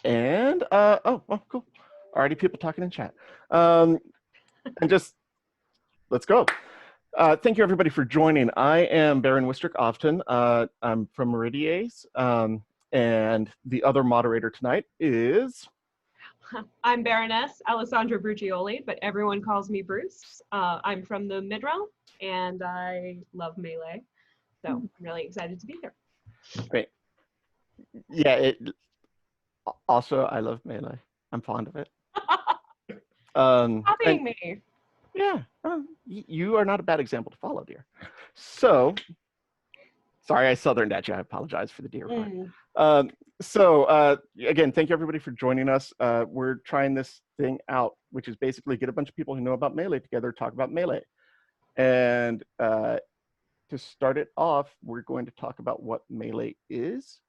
And oh, well, cool. Already people talking in chat. And just let's go. Thank you everybody for joining. I am Baron Wistric Often. I'm from Meridiace. And the other moderator tonight is... I'm Baroness Alessandra Brucioli, but everyone calls me Bruce. I'm from the Midrealm, and I love Melee, so I'm really excited to be here. Great. Yeah, also, I love Melee. I'm fond of it. Copying me. Yeah, you are not a bad example to follow, dear. So, sorry I southerned at you. I apologize for the dear part. Again, thank you everybody for joining us. We're trying this thing out, which is basically get a bunch of people who know about Melee together, talk about Melee. And to start it off, we're going to talk about what Melee is,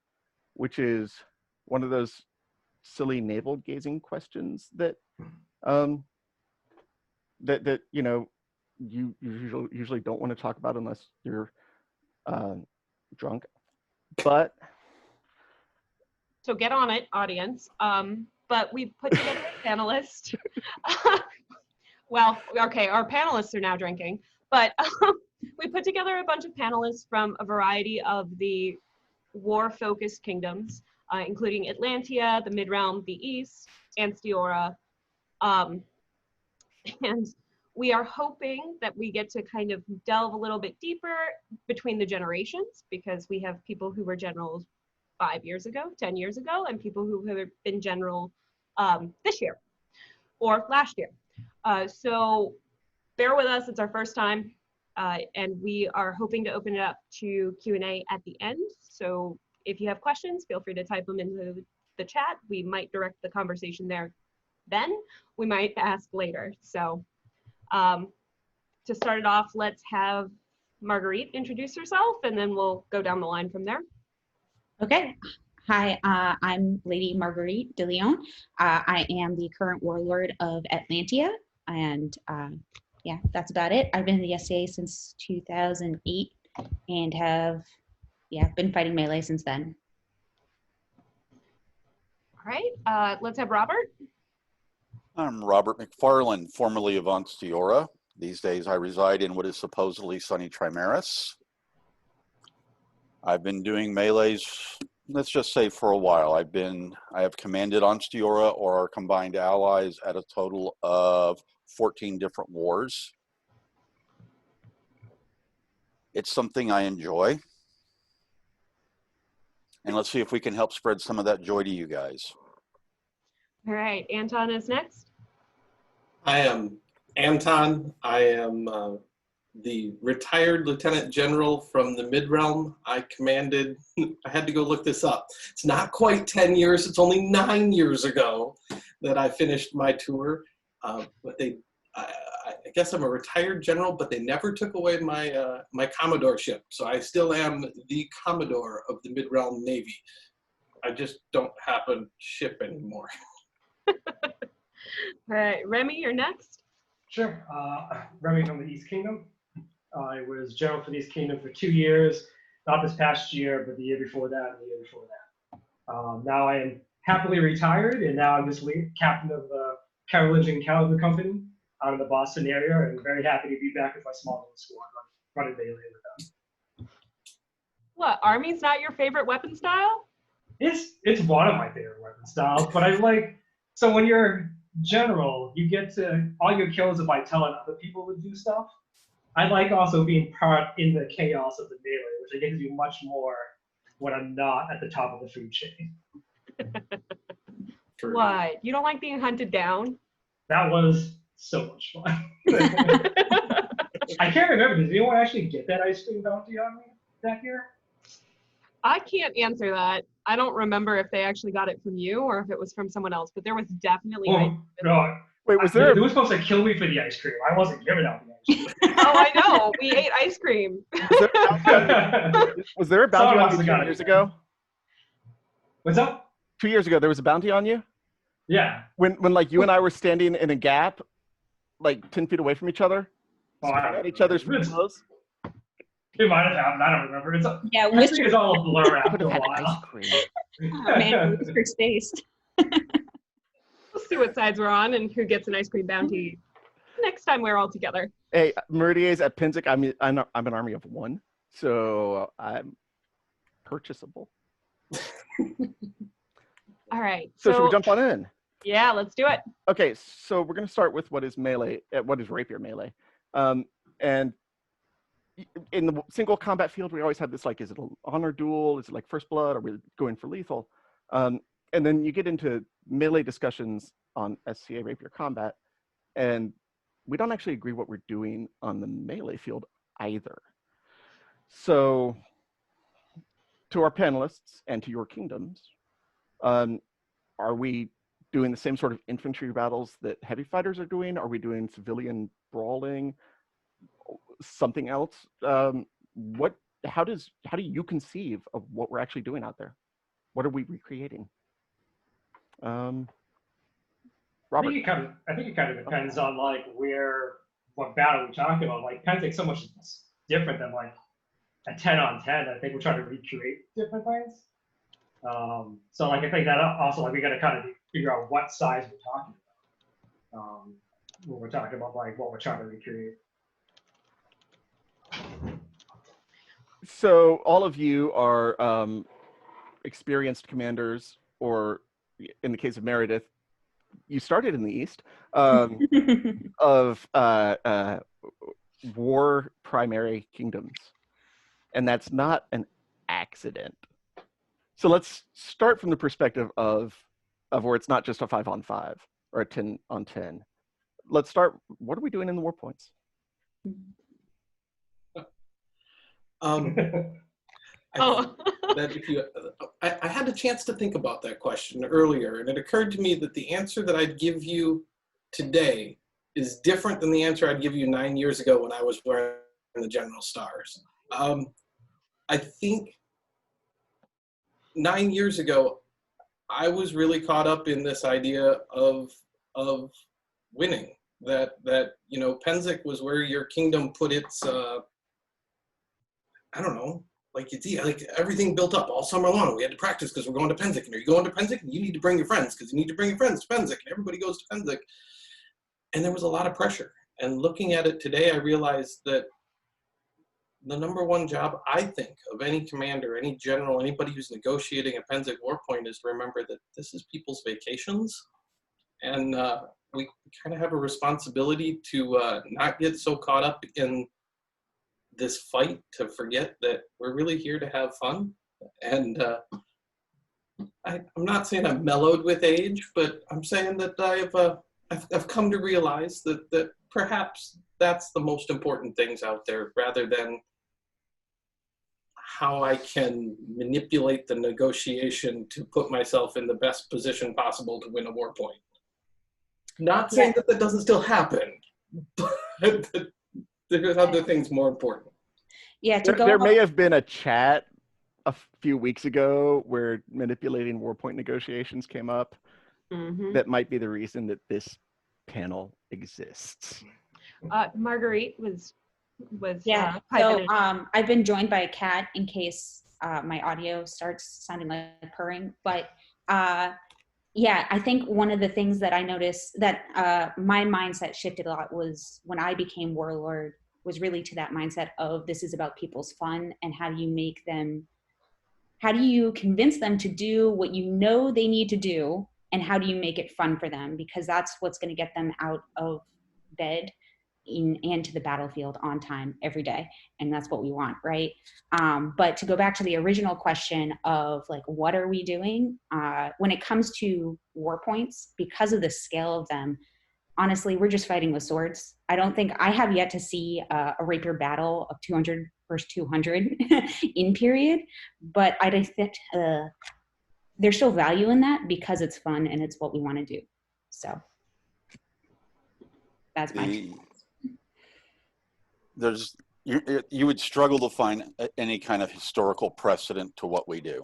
which is one of those silly navel-gazing questions that that you know you usually don't want to talk about unless you're drunk. But so get on it, audience. But we put together a panelist. Well, okay, our panelists are now drinking, but we put together a bunch of panelists from a variety of the war-focused kingdoms, including Atlantia, the Midrealm, the East, Ansteorra, and we are hoping that we get to kind of delve a little bit deeper between the generations, because we have people who were generals 5 years ago, 10 years ago, and people who have been general this year or last year. So bear with us, it's our first time, and we are hoping to open it up to Q&A at the end. So if you have questions, feel free to type them into the chat. We might direct the conversation there then. We might ask later. So to start it off, let's have Marguerite introduce herself, and then we'll go down the line from there. Okay. Hi, I'm Lady Marguerite de Leon. I am the current warlord of Atlantia, and yeah, that's about it. I've been in the SCA since 2008 and have been fighting Melee since then. All right, let's have Robert. I'm Robert Mcfarlane, formerly of Ansteorra. These days I reside in what is supposedly sunny Trimaris. I've been doing melees, let's just say, for a while. I have commanded Ansteorra or our combined allies at a total of 14 different wars. It's something I enjoy. And let's see if we can help spread some of that joy to you guys. All right, Anton is next. I am Anton. I am the retired Lieutenant General from the Midrealm. I commanded, I had to go look this up. It's not quite 10 years, it's only 9 years ago that I finished my tour. But I guess I'm a retired general, but they never took away my my Commodore-ship. So I still am the Commodore of the Midrealm Navy. I just don't have a ship anymore. All right, Remy, you're next. Sure. Remy from the East Kingdom. I was general for the East Kingdom for 2 years, not this past year, but the year before that and the year before that. Now I am happily retired, and now I'm just captain of the Carolingian Cavalry Company out of the Boston area, and very happy to be back with my small little squad running Melee with them. What, Army's not your favorite weapon style? It's one of my favorite weapon styles, but I like, so when you're general, you get to, all your kills are by telling other people to do stuff. I like also being part in the chaos of the melee, which I get to do much more when I'm not at the top of the food chain. What? You don't like being hunted down? That was so much fun. I can't remember, did anyone actually get that ice cream bounty on me that year? I can't answer that. I don't remember if they actually got it from you or if it was from someone else, but there was definitely ice cream. God. Wait, was there? They were supposed to kill me for the ice cream. I wasn't giving out the ice cream. Oh, I know. We ate ice cream. Was there a bounty on you 2 years ago? What's up? 2 years ago, there was a bounty on you? Yeah. When like you and I were standing in a gap, like 10 feet away from each other, at each other's clothes. It might have happened. I don't remember. Yeah, Wistric is all a blur after a while. Oh man, Wistric's face. We'll see what sides we're on and who gets an ice cream bounty next time we're all together. Hey, Meridiers at Pinzik, I'm an army of one, so I'm purchasable. All right. So should we jump on in? Yeah, let's do it. Okay, so we're going to start with what is melee, what is rapier melee. And in the single combat field, we always have this, like, is it an honor duel? Is it like first blood? Are we going for lethal? And then you get into melee discussions on SCA rapier combat, and we don't actually agree what we're doing on the melee field either. So to our panelists and to your kingdoms, are we doing the same sort of infantry battles that heavy fighters are doing? Are we doing civilian brawling? Something else? How do you conceive of what we're actually doing out there? What are we recreating? Robert. I think it kind of depends on like what battle we're talking about. Like Pentic's so much different than like a 10-on-10. I think we're trying to recreate different things. So like I think that also like we got to kind of figure out what size we're talking about when we're talking about like what we're trying to recreate. So all of you are experienced commanders, or in the case of Meredith, you started in the East, of war primary kingdoms. And that's not an accident. So let's start from the perspective of where it's not just a 5-on-5 or a 10-on-10. Let's start, what are we doing in the war points? I had a chance to think about that question earlier, and it occurred to me that the answer that I'd give you today is different than the answer I'd give you 9 years ago when I was wearing the General Stars. I think 9 years ago, I was really caught up in this idea of winning. That you know, Penzik was where your kingdom put its I don't know, like everything built up all summer long. We had to practice because we're going to Penzik, and are you going to Penzik? You need to bring your friends because you need to bring your friends to Penzik, and everybody goes to Penzik. And there was a lot of pressure. And looking at it today, I realized that the number one job, I think, of any commander, any general, anybody who's negotiating a Penzik war point is to remember that this is people's vacations. And we kind of have a responsibility to not get so caught up in this fight to forget that we're really here to have fun. And I'm not saying I'm mellowed with age, but I'm saying that I've come to realize that perhaps that's the most important things out there, rather than how I can manipulate the negotiation to put myself in the best position possible to win a war point. Not saying that doesn't still happen, but there's other things more important. Yeah, there may have been a chat a few weeks ago where manipulating war point negotiations came up. Mm-hmm. That might be the reason that this panel exists. Marguerite was yeah. So I've been joined by a cat in case my audio starts sounding like purring, but yeah, I think one of the things that I noticed that my mindset shifted a lot was when I became warlord, was really to that mindset of this is about people's fun, and how do you convince them to do what you know they need to do, and how do you make it fun for them, because that's what's going to get them out of bed and to the battlefield on time every day, and that's what we want, right? But to go back to the original question of like, what are we doing when it comes to war points, because of the scale of them, honestly, we're just fighting with swords. I have yet to see a rapier battle of 200 versus 200 in period, but I think there's still value in that because it's fun and it's what we want to do. So that's my. You would struggle to find any kind of historical precedent to what we do.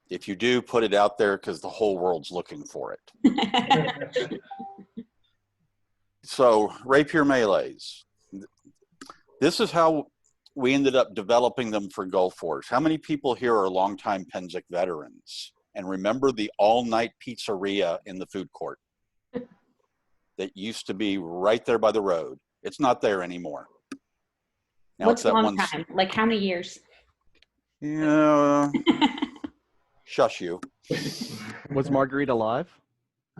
If you do, put it out there because the whole world's looking for it. So rapier melees. This is how we ended up developing them for Gulf Wars. How many people here are longtime Penzik veterans? And remember the all-night pizzeria in the food court that used to be right there by the road? It's not there anymore. Now What's it's that long one. time? Like how many years? Yeah. Shush you. Was Marguerite alive?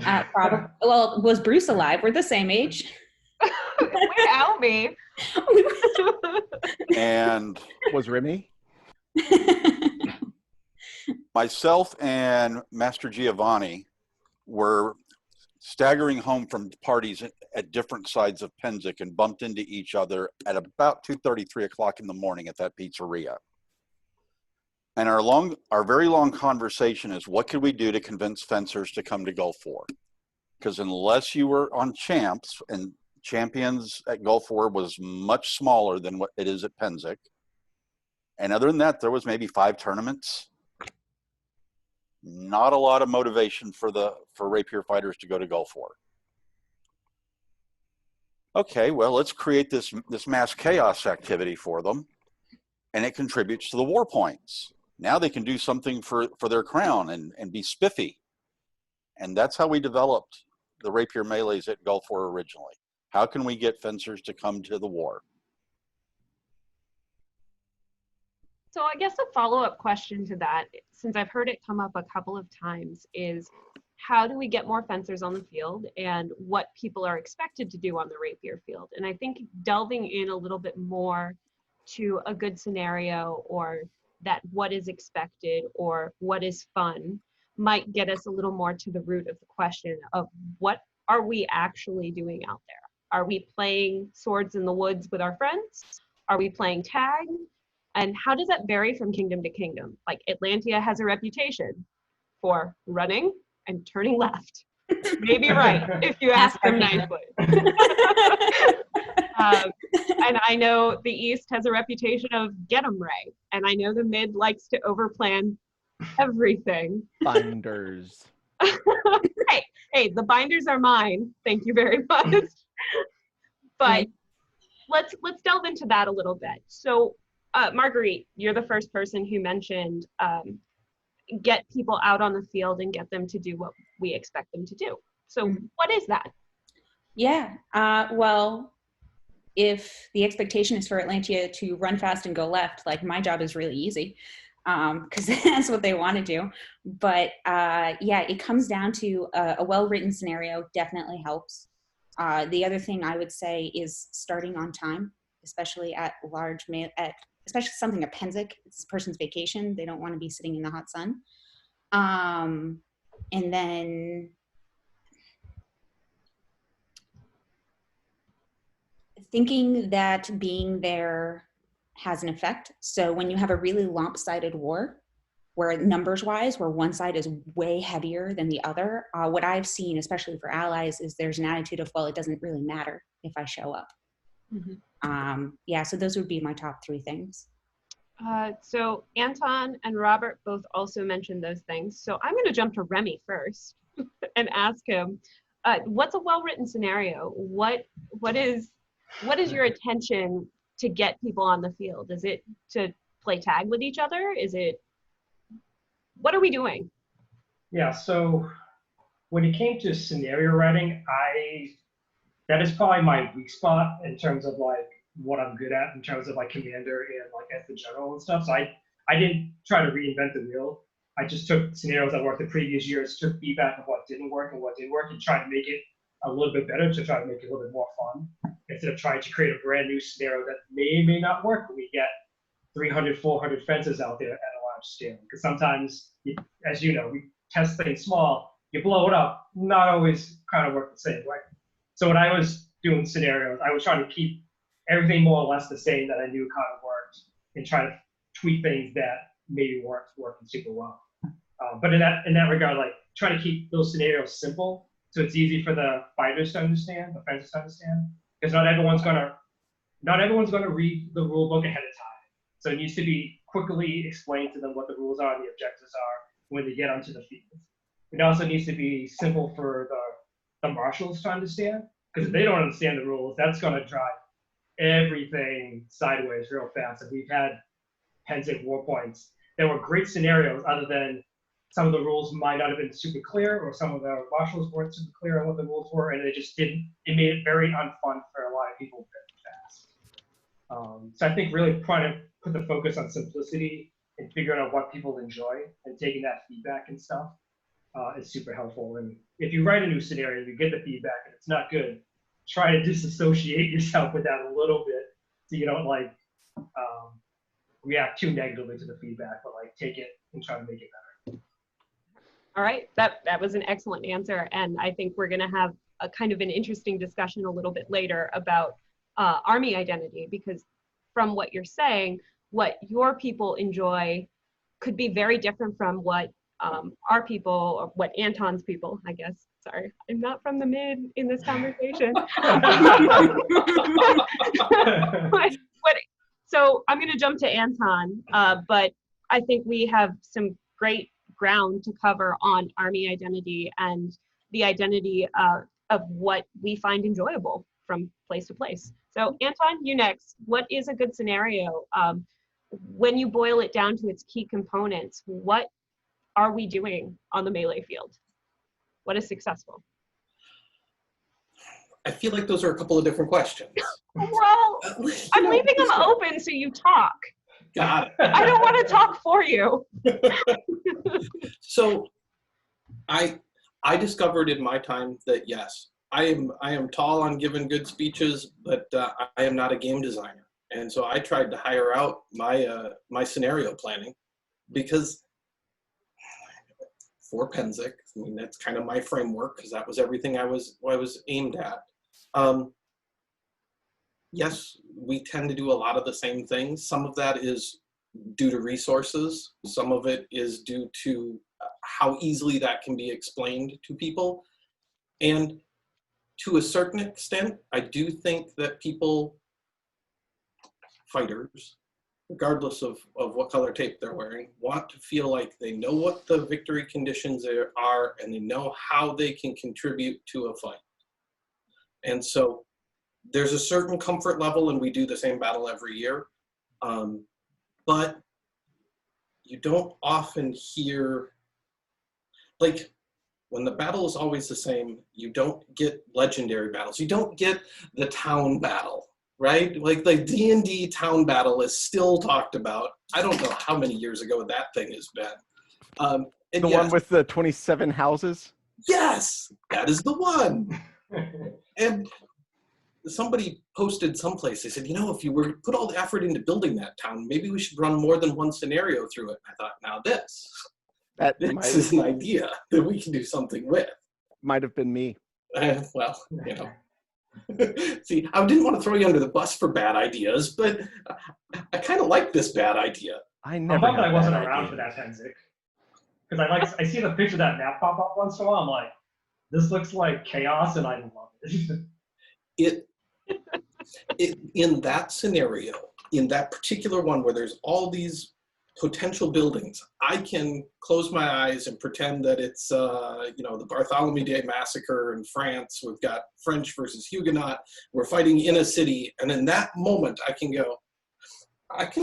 Probably. Well, was Bruce alive? We're the same age. Without me. And Was Remy? myself and Master Giovanni were staggering home from parties at different sides of Penzic and bumped into each other at about 2:30, 3 o'clock in the morning at that pizzeria. And our very long conversation is, what could we do to convince fencers to come to Gulf War? Because unless you were on champs, and champions at Gulf War was much smaller than what it is at Penzic. And other than that, there was maybe 5 tournaments. Not a lot of motivation for Rapier fighters to go to Gulf War. Okay, well, let's create this mass chaos activity for them, and it contributes to the war points. Now they can do something for their crown and be spiffy. And that's how we developed the Rapier melees at Gulf War originally. How can we get fencers to come to the war? So I guess a follow-up question to that, since I've heard it come up a couple of times, is how do we get more fencers on the field and what people are expected to do on the Rapier field? And I think delving in a little bit more to a good scenario, or that what is expected or what is fun, might get us a little more to the root of the question of what are we actually doing out there? Are we playing Swords in the Woods with our friends? Are we playing tag? And how does that vary from kingdom to kingdom? Like Atlantia has a reputation for running and turning left. Maybe right, if you ask them nicely. And I know the East has a reputation of get 'em right. And I know the Mid likes to overplan everything. Binders. Hey, the binders are mine. Thank you very much. But let's delve into that a little bit. So Marguerite, you're the first person who mentioned get people out on the field and get them to do what we expect them to do. So what is that? Yeah, well, if the expectation is for Atlantia to run fast and go left, like my job is really easy because that's what they want to do. But yeah, it comes down to a well-written scenario definitely helps. The other thing I would say is starting on time, especially at especially something at Penzic. It's a person's vacation. They don't want to be sitting in the hot sun. And then thinking that being there has an effect. So when you have a really lopsided war, where numbers-wise, where one side is way heavier than the other, what I've seen, especially for allies, is there's an attitude of, well, it doesn't really matter if I show up. Yeah, so those would be my top 3 things. So Anton and Robert both also mentioned those things. So I'm going to jump to Remy first and ask him, what's a well-written scenario? What is your attention to get people on the field? Is it to play tag with each other? What are we doing? Yeah, so when it came to scenario writing, that is probably my weak spot in terms of like what I'm good at in terms of like commander and like as the general and stuff. So I didn't try to reinvent the wheel. I just took scenarios that worked the previous years, took feedback of what didn't work and what did work, and tried to make it a little bit better, to try to make it a little bit more fun, instead of trying to create a brand new scenario that may not work when we get 300, 400 fences out there at a large scale. Because sometimes, as you know, we test things small, you blow it up, not always kind of work the same way. So when I was doing scenarios, I was trying to keep everything more or less the same that I knew kind of worked, and try to tweak things that maybe weren't working super well. But in that regard, like trying to keep those scenarios simple, so it's easy for the fighters to understand, the fencers to understand, because not everyone's gonna read the rule book ahead of time. So it needs to be quickly explained to them what the rules are and the objectives are when they get onto the field. It also needs to be simple for the marshals to understand, because if they don't understand the rules, that's going to drive everything sideways real fast. And we've had Penzic war points that were great scenarios, other than some of the rules might not have been super clear, or some of the marshals weren't super clear on what the rules were, and it made it very unfun for a lot of people very fast. So I think really trying to put the focus on simplicity and figuring out what people enjoy and taking that feedback and stuff is super helpful. And if you write a new scenario and you get the feedback and it's not good, try to disassociate yourself with that a little bit so you don't like react too negatively to the feedback, but like take it and try to make it better. All right, that was an excellent answer. And I think we're gonna have a kind of an interesting discussion a little bit later about army identity, because from what you're saying, what your people enjoy could be very different from what our people, or what Anton's people, I guess. Sorry, I'm not from the mid in this conversation. So I'm going to jump to Anton, but I think we have some great ground to cover on army identity and the identity of what we find enjoyable from place to place. So Anton, you next. What is a good scenario? When you boil it down to its key components, what are we doing on the melee field? What is successful? I feel like those are a couple of different questions. Well, I'm leaving them open so you talk. Got it. I don't want to talk for you. So I discovered in my time that yes, I am tall on giving good speeches, but I am not a game designer. And so I tried to hire out my scenario planning, because for Penzic, I mean, that's kind of my framework, because that was everything I was aimed at. Yes, we tend to do a lot of the same things. Some of that is due to resources. Some of it is due to how easily that can be explained to people. And to a certain extent, I do think that people, fighters, regardless of what color tape they're wearing, want to feel like they know what the victory conditions are and they know how they can contribute to a fight. And so there's a certain comfort level, and we do the same battle every year. But you don't often hear, like, when the battle is always the same, you don't get legendary battles. You don't get the town battle, right? Like the D&D town battle is still talked about. I don't know how many years ago that thing has been. The one with the 27 houses? Yes, that is the one. And somebody posted someplace, they said, you know, if you were to put all the effort into building that town, maybe we should run more than one scenario through it. I thought, now this is an idea that we can do something with. Might have been me. Well, you know. See, I didn't want to throw you under the bus for bad ideas, but I kind of like this bad idea. I'm bummed I wasn't around for that, Penzic. Because I see the picture of that map pop up once in a while, I'm like, this looks like chaos, and I love it. In that scenario, in that particular one where there's all these potential buildings, I can close my eyes and pretend that it's the Bartholomew Day massacre in France. We've got French versus Huguenot. We're fighting in a city, and in that moment, I can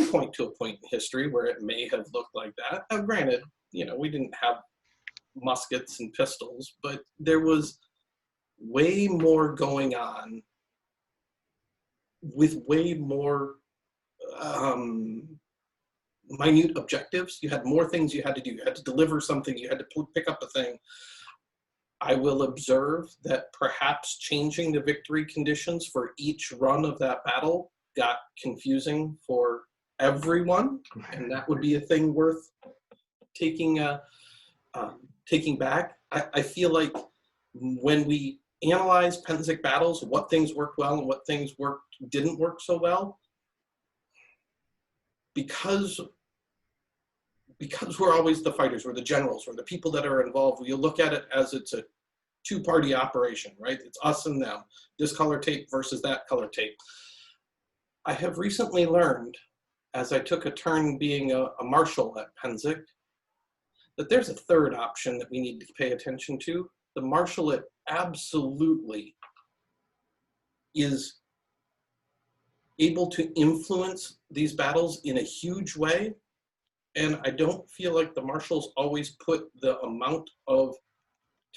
point to a point in history where it may have looked like that. Now, granted, we didn't have muskets and pistols, but there was way more going on with way more minute objectives. You had more things you had to do. You had to deliver something. You had to pick up a thing. I will observe that perhaps changing the victory conditions for each run of that battle got confusing for everyone, and that would be a thing worth taking back. I feel like when we analyze Penzic battles, what things worked well and what things didn't work so well, because we're always the fighters, we're the generals, we're the people that are involved, you look at it as it's a two-party operation, right? It's us and them, this color tape versus that color tape. I have recently learned, as I took a turn being a marshal at Penzic, that there's a third option that we need to pay attention to. The marshalate absolutely is able to influence these battles in a huge way, and I don't feel like the marshals always put the amount of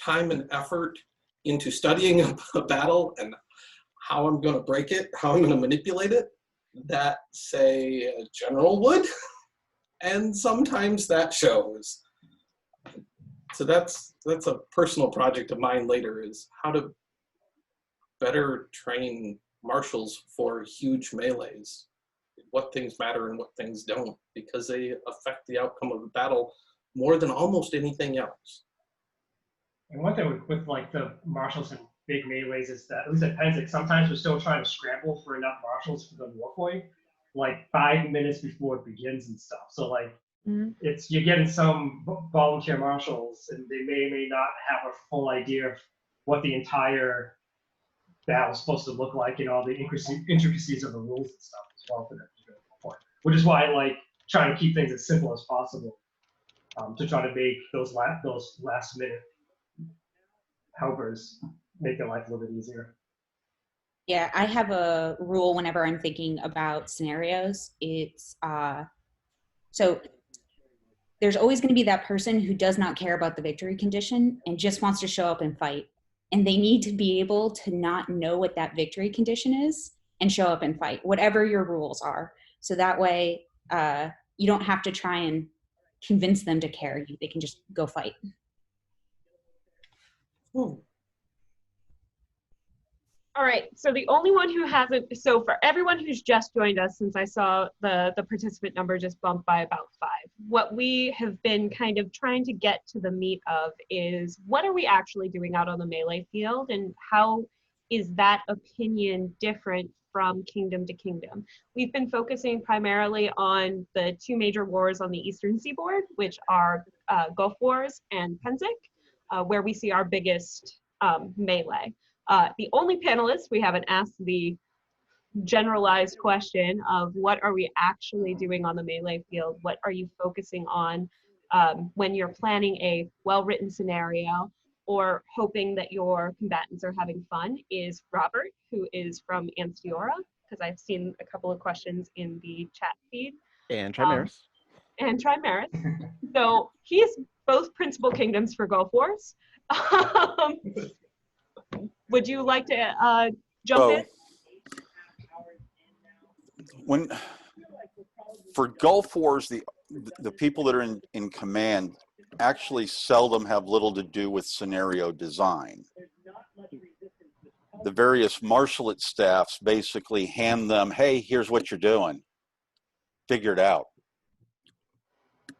time and effort into studying a battle and how I'm going to break it, how I'm going to manipulate it, that, say, a general would. And sometimes that shows. So that's a personal project of mine later, is how to better train marshals for huge melees. What things matter and what things don't, because they affect the outcome of the battle more than almost anything else. And one thing with like the marshals and big melees is that, at least at Pennsic, sometimes we're still trying to scramble for enough marshals for the war point, like 5 minutes before it begins and stuff. So like, it's, you're getting some volunteer marshals, and they may not have a full idea of what the entire battle is supposed to look like, and all the intricacies of the rules and stuff as well for that point. Which is why I like trying to keep things as simple as possible, to try to make those last minute helpers make their life a little bit easier. Yeah, I have a rule whenever I'm thinking about scenarios. It's so there's always going to be that person who does not care about the victory condition and just wants to show up and fight. And they need to be able to not know what that victory condition is and show up and fight, whatever your rules are. So that way you don't have to try and convince them to care. They can just go fight. All right, so the only one who hasn't, so for everyone who's just joined us, since I saw the participant number just bumped by about 5, what we have been kind of trying to get to the meat of is, what are we actually doing out on the melee field, and how is that opinion different from kingdom to kingdom? We've been focusing primarily on the 2 major wars on the eastern seaboard, which are Gulf Wars and Pennsic, where we see our biggest melee. The only panelists we haven't asked the generalized question of, what are we actually doing on the melee field? What are you focusing on when you're planning a well-written scenario or hoping that your combatants are having fun, is Robert, who is from Ansteorra, because I've seen a couple of questions in the chat feed. And Trimaris. And Trimaris. So he's both principal kingdoms for Gulf Wars. Would you like to jump in? When for Gulf Wars, the people that are in command actually seldom have little to do with scenario design. The various marshalate staffs basically hand them, hey, here's what you're doing. Figure it out.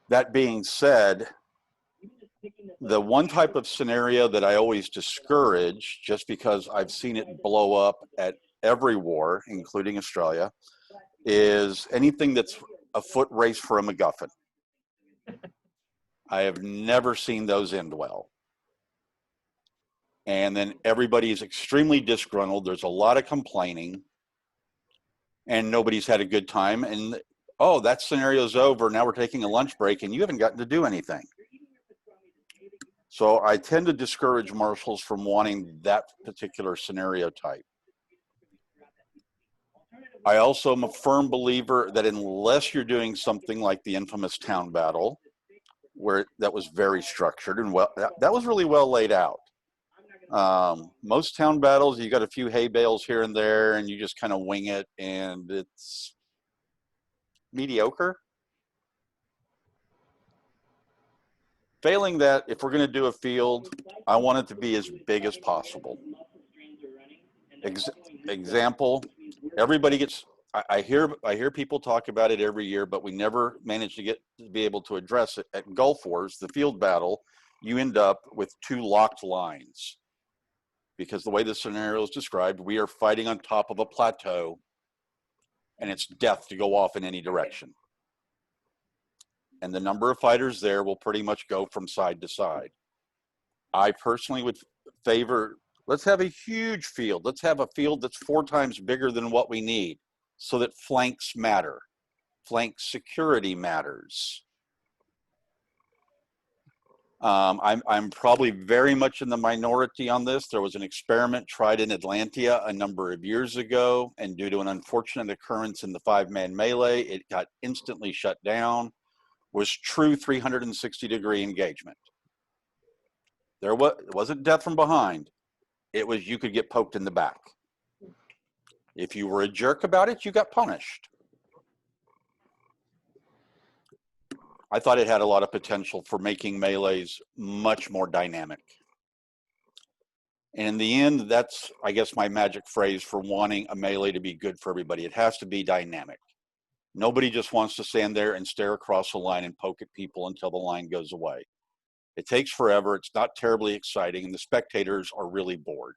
That being said, the one type of scenario that I always discourage, just because I've seen it blow up at every war, including Australia, is anything that's a foot race for a MacGuffin. I have never seen those end well. And then everybody is extremely disgruntled. There's a lot of complaining, and nobody's had a good time. And, oh, that scenario's over. Now we're taking a lunch break, and you haven't gotten to do anything. So I tend to discourage marshals from wanting that particular scenario type. I also am a firm believer that unless you're doing something like the infamous town battle, where that was very structured and well, that was really well laid out. Most town battles, you got a few hay bales here and there, and you just kind of wing it, and it's mediocre. Failing that, if we're going to do a field, I want it to be as big as possible. Example, everybody gets, I hear people talk about it every year, but we never manage to be able to address it. At Gulf Wars, the field battle, you end up with 2 locked lines. Because the way the scenario is described, we are fighting on top of a plateau, and it's death to go off in any direction. And the number of fighters there will pretty much go from side to side. I personally would favor, let's have a huge field. Let's have a field that's 4 times bigger than what we need, so that flanks matter. Flank security matters. I'm probably very much in the minority on this. There was an experiment tried in Atlantia a number of years ago, and due to an unfortunate occurrence in the 5-man melee, it got instantly shut down. was true 360-degree engagement. It wasn't death from behind. It was you could get poked in the back. If you were a jerk about it, you got punished. I thought it had a lot of potential for making melees much more dynamic. And in the end, that's, I guess, my magic phrase for wanting a melee to be good for everybody. It has to be dynamic. Nobody just wants to stand there and stare across the line and poke at people until the line goes away. It takes forever. It's not terribly exciting, and the spectators are really bored.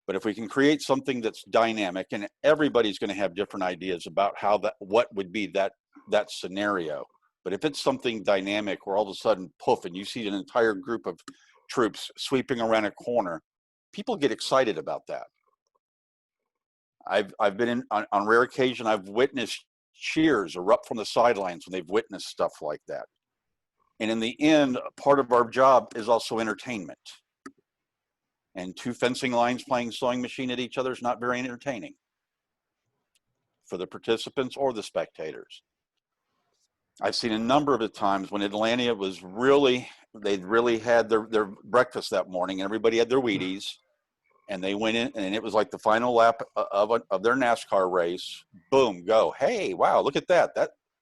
But if we can create something that's dynamic, and everybody's going to have different ideas about what would be that scenario. But if it's something dynamic where all of a sudden, poof, and you see an entire group of troops sweeping around a corner, people get excited about that. I've been on rare occasion, I've witnessed cheers erupt from the sidelines when they've witnessed stuff like that. And in the end, part of our job is also entertainment. And two fencing lines playing sewing machine at each other is not very entertaining for the participants or the spectators. I've seen a number of the times when Atlantia was they'd really had their breakfast that morning, and everybody had their Wheaties, and they went in, and it was like the final lap of their NASCAR race. Boom, go. Hey, wow, look at that.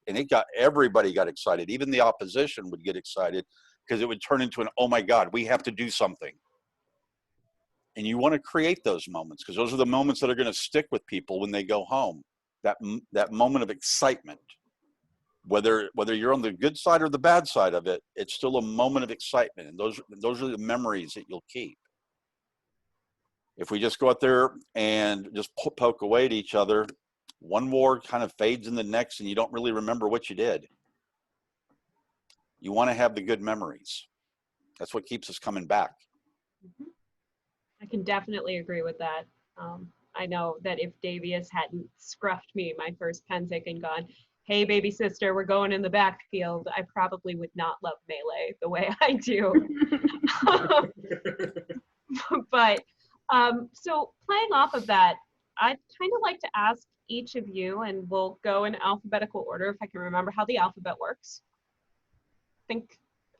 And everybody got excited. Even the opposition would get excited because it would turn into oh my God, we have to do something. And you want to create those moments because those are the moments that are going to stick with people when they go home. That moment of excitement. Whether you're on the good side or the bad side of it, it's still a moment of excitement, and those are the memories that you'll keep. If we just go out there and just poke away at each other, one war kind of fades in the next, and you don't really remember what you did. You want to have the good memories. That's what keeps us coming back. I can definitely agree with that. I know that if Davius hadn't scruffed me my first Pentic and gone, hey, baby sister, we're going in the backfield, I probably would not love melee the way I do. But so playing off of that, I'd kind of like to ask each of you, and we'll go in alphabetical order if I can remember how the alphabet works. Think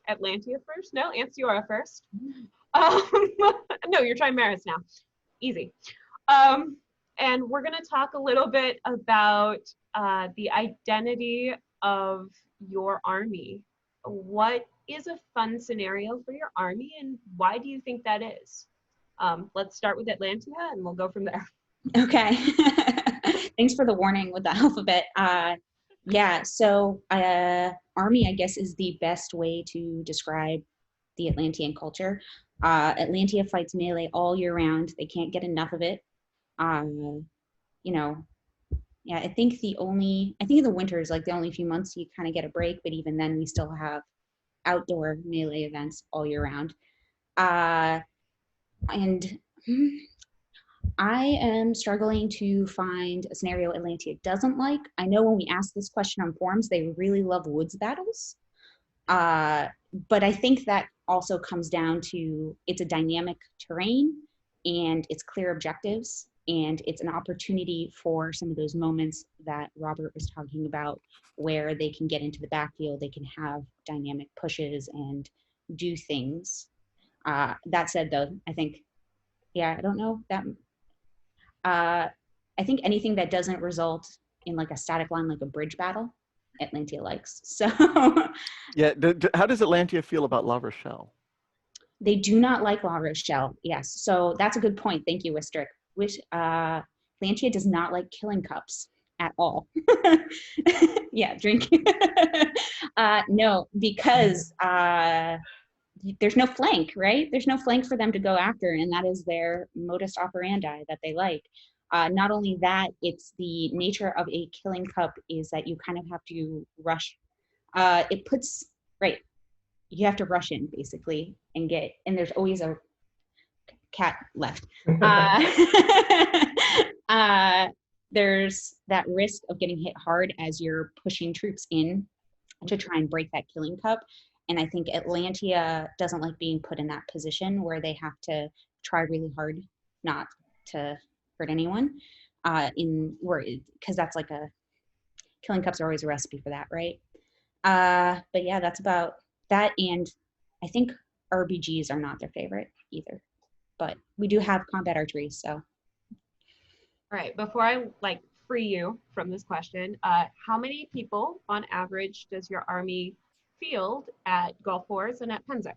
Atlantia first? No, Ansteorra first. No, you're trying Maris now. Easy. And we're going to talk a little bit about the identity of your army. What is a fun scenario for your army, and why do you think that is? Let's start with Atlantia, and we'll go from there. Okay. Thanks for the warning with the alphabet. Yeah, so army, I guess, is the best way to describe the Atlantean culture. Atlantia fights melee all year round. They can't get enough of it. Yeah, I think in the winter is like the only few months you kind of get a break, but even then we still have outdoor melee events all year round. And I am struggling to find a scenario Atlantia doesn't like. I know when we ask this question on forums, they really love woods battles. But I think that also comes down to it's a dynamic terrain and it's clear objectives, and it's an opportunity for some of those moments that Robert was talking about where they can get into the backfield, they can have dynamic pushes and do things. That said, though, I think, I don't know that. I think anything that doesn't result in like a static line, like a bridge battle, Atlantia likes. So yeah, how does Atlantia feel about La Rochelle? They do not like La Rochelle. Yes, so that's a good point. Thank you, Wistric. Atlantia does not like killing cups at all. Yeah, drink. No, because there's no flank, right? There's no flank for them to go after, and that is their modus operandi that they like. Not only that, it's the nature of a killing cup is that you kind of have to rush. You have to rush in basically and there's always a cat left. There's that risk of getting hit hard as you're pushing troops in to try and break that killing cup. And I think Atlantia doesn't like being put in that position where they have to try really hard not to hurt anyone because that's like killing cups are always a recipe for that, right? But yeah, that's about that. And I think RBGs are not their favorite either, but we do have combat archery. So, All right, before I free you from this question, how many people on average does your army field at Gulf Wars and at Pennsic?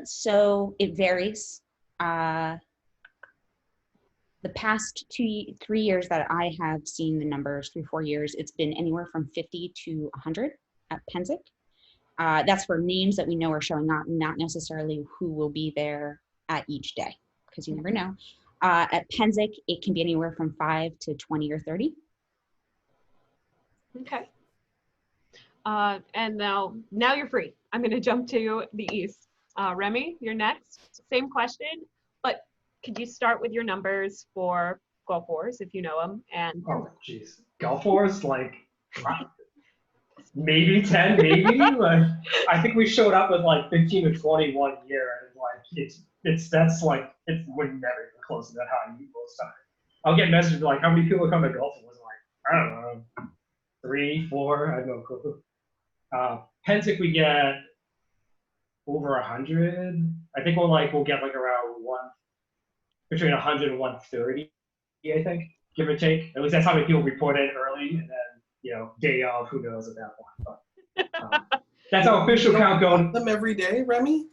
so it varies. The past 3 years that I have seen the numbers, 3-4 years, it's been anywhere from 50 to 100 at Pennsic. That's for names that we know are showing up, not necessarily who will be there at each day, because you never know. At Pennsic, it can be anywhere from 5 to 20 or 30. Okay. And now you're free. I'm going to jump to the east. Remy, you're next. Same question, but could you start with your numbers for Gulf Wars, if you know them? And oh, jeez, Gulf Wars, maybe 10, maybe. I think we showed up with 15 to 20 one year, and it would never even close to that high most time. I'll get messages how many people come to Gulf Wars? I don't know, 3, 4. I have no clue. Pennsic we get over 100. I think we'll get around between 100 and 130, I think, give or take. At least that's how many people report in early, and then day of, who knows at that point. But that's how official count goes. Them every day, Remy?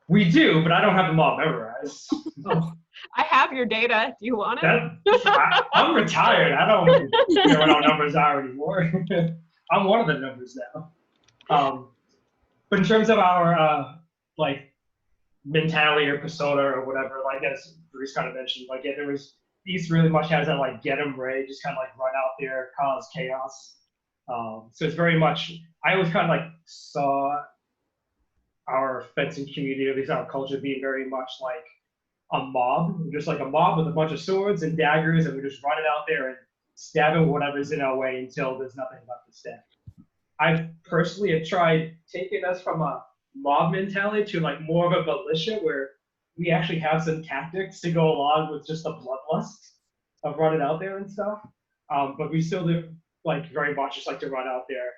We do, but I don't have them all memorized. I have your data. Do you want it? I'm retired. I don't know what our numbers are anymore. I'm one of the numbers now. But in terms of our mentality or persona or whatever, as Bruce kind of mentioned, there was East really much has that get 'em ready, just kind of run out there, cause chaos. So it's very much, I always kind of saw our fencing community, at least our culture, being very much like a mob, just like a mob with a bunch of swords and daggers, and we just run it out there and stabbing whatever's in our way until there's nothing left to stab. I personally have tried taking us from a mob mentality to more of a militia, where we actually have some tactics to go along with just the bloodlust of running out there and stuff. But we still do very much just like to run out there,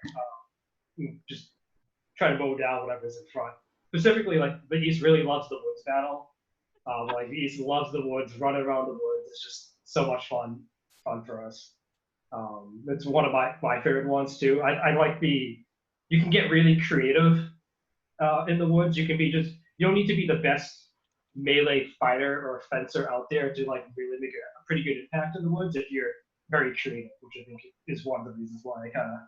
just try to mow down whatever's in front. Specifically, the East really loves the woods battle. The East loves the woods, running around the woods. It's just so much fun for us. It's one of my favorite ones too. I like you can get really creative in the woods. You don't need to be the best melee fighter or fencer out there to really make a pretty good impact in the woods if you're very creative, which I think is one of the reasons why I kind of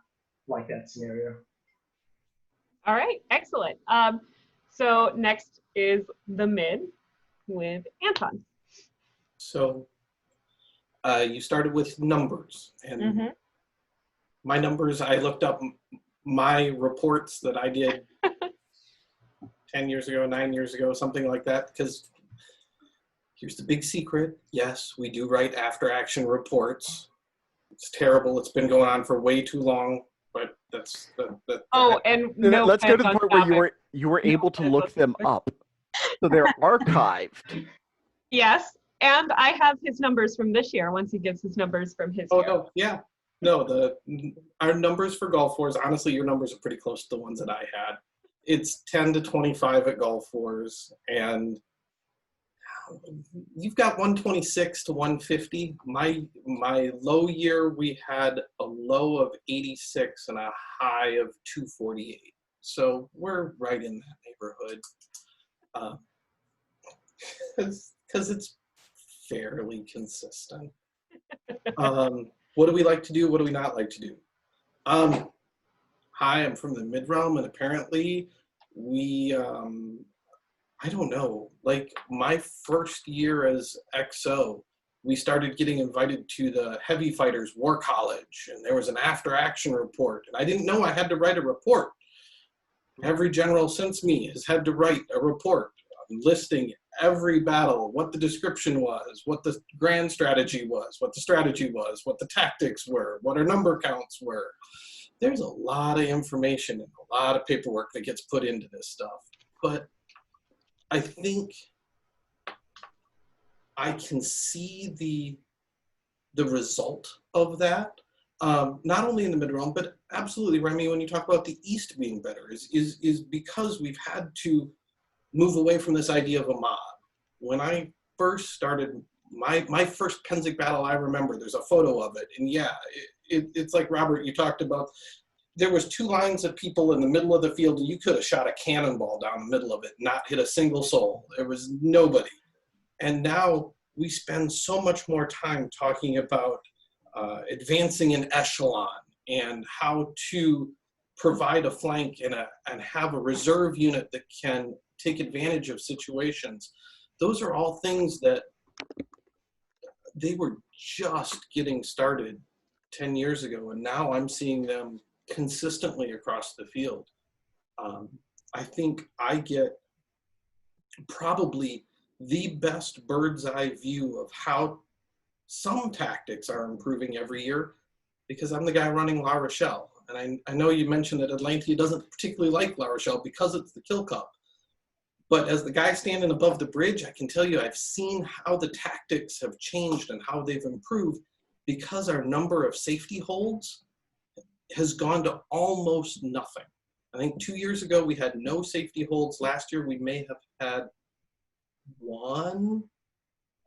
like that scenario. All right, excellent. So next is the mid with Anton. So you started with numbers, and my numbers, I looked up my reports that I did 10 years ago, 9 years ago, something like that, because here's the big secret. Yes, we do write after action reports. It's terrible. It's been going on for way too long, but that's and no, let's go to the point where you were able to look them up. So they're archived. Yes, and I have his numbers from this year once he gives his numbers from his year. No, yeah. No, our numbers for Gulf Wars, honestly, your numbers are pretty close to the ones that I had. It's 10 to 25 at Gulf Wars, and you've got 126 to 150. My low year, we had a low of 86 and a high of 248. So we're right in that neighborhood. Because it's fairly consistent. What do we like to do? What do we not like to do? Hi, I'm from the mid-realm, and apparently we, I don't know, my first year as XO, we started getting invited to the Heavy Fighters War College, and there was an after-action report, and I didn't know I had to write a report. Every general since me has had to write a report listing every battle, what the description was, what the grand strategy was, what the strategy was, what the tactics were, what our number counts were. There's a lot of information and a lot of paperwork that gets put into this stuff. But I think I can see the result of that. not only in the mid-realm, but absolutely, Remy, when you talk about the East being better, is because we've had to move away from this idea of a mob. When I first started, my first Pennsic battle, I remember, there's a photo of it, and yeah, it's like, Robert, you talked about, there was 2 lines of people in the middle of the field, and you could have shot a cannonball down the middle of it, not hit a single soul. There was nobody. And now we spend so much more time talking about advancing an echelon and how to provide a flank and have a reserve unit that can take advantage of situations. Those are all things that they were just getting started 10 years ago, and now I'm seeing them consistently across the field. I think I get probably the best bird's eye view of how some tactics are improving every year, because I'm the guy running La Rochelle. And I know you mentioned that Atlantia doesn't particularly like La Rochelle because it's the Kill Cup. But as the guy standing above the bridge, I can tell you I've seen how the tactics have changed and how they've improved, because our number of safety holds has gone to almost nothing. I think 2 years ago we had no safety holds. Last year we may have had 1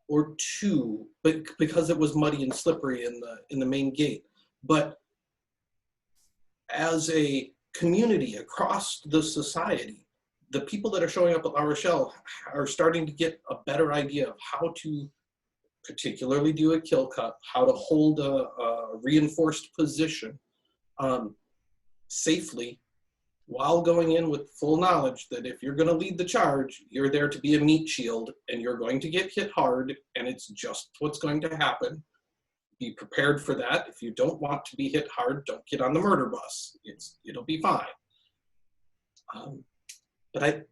or 2, but because it was muddy and slippery in the main gate. But as a community across the society, the people that are showing up at La Rochelle are starting to get a better idea of how to particularly do a kill cut, how to hold a reinforced position safely, while going in with full knowledge that if you're going to lead the charge, you're there to be a meat shield, and you're going to get hit hard, and it's just what's going to happen. Be prepared for that. If you don't want to be hit hard, don't get on the murder bus. It'll be fine. But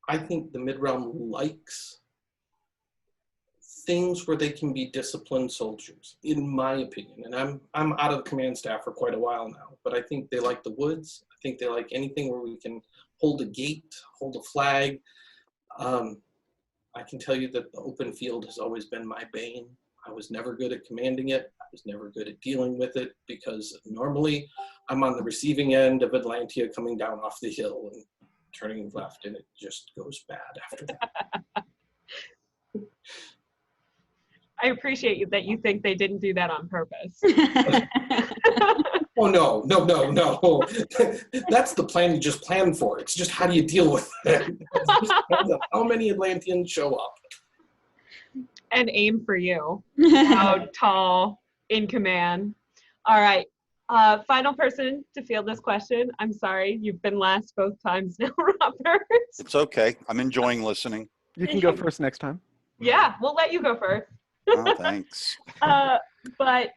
I think the mid-realm likes things where they can be disciplined soldiers, in my opinion. And I'm out of the command staff for quite a while now, but I think they like the woods. I think they like anything where we can hold a gate, hold a flag. I can tell you that the open field has always been my bane. I was never good at commanding it. I was never good at dealing with it, because normally I'm on the receiving end of Atlantia coming down off the hill and turning left, and it just goes bad after that. I appreciate you that you think they didn't do that on purpose. Oh, no. That's the plan you just planned for. It's just how do you deal with it? How many Atlanteans show up? And aim for you. How tall, in command. All right. Final person to field this question. I'm sorry, you've been last both times now, Robert. It's okay. I'm enjoying listening. You can go first next time. Yeah, we'll let you go first. Oh, thanks. But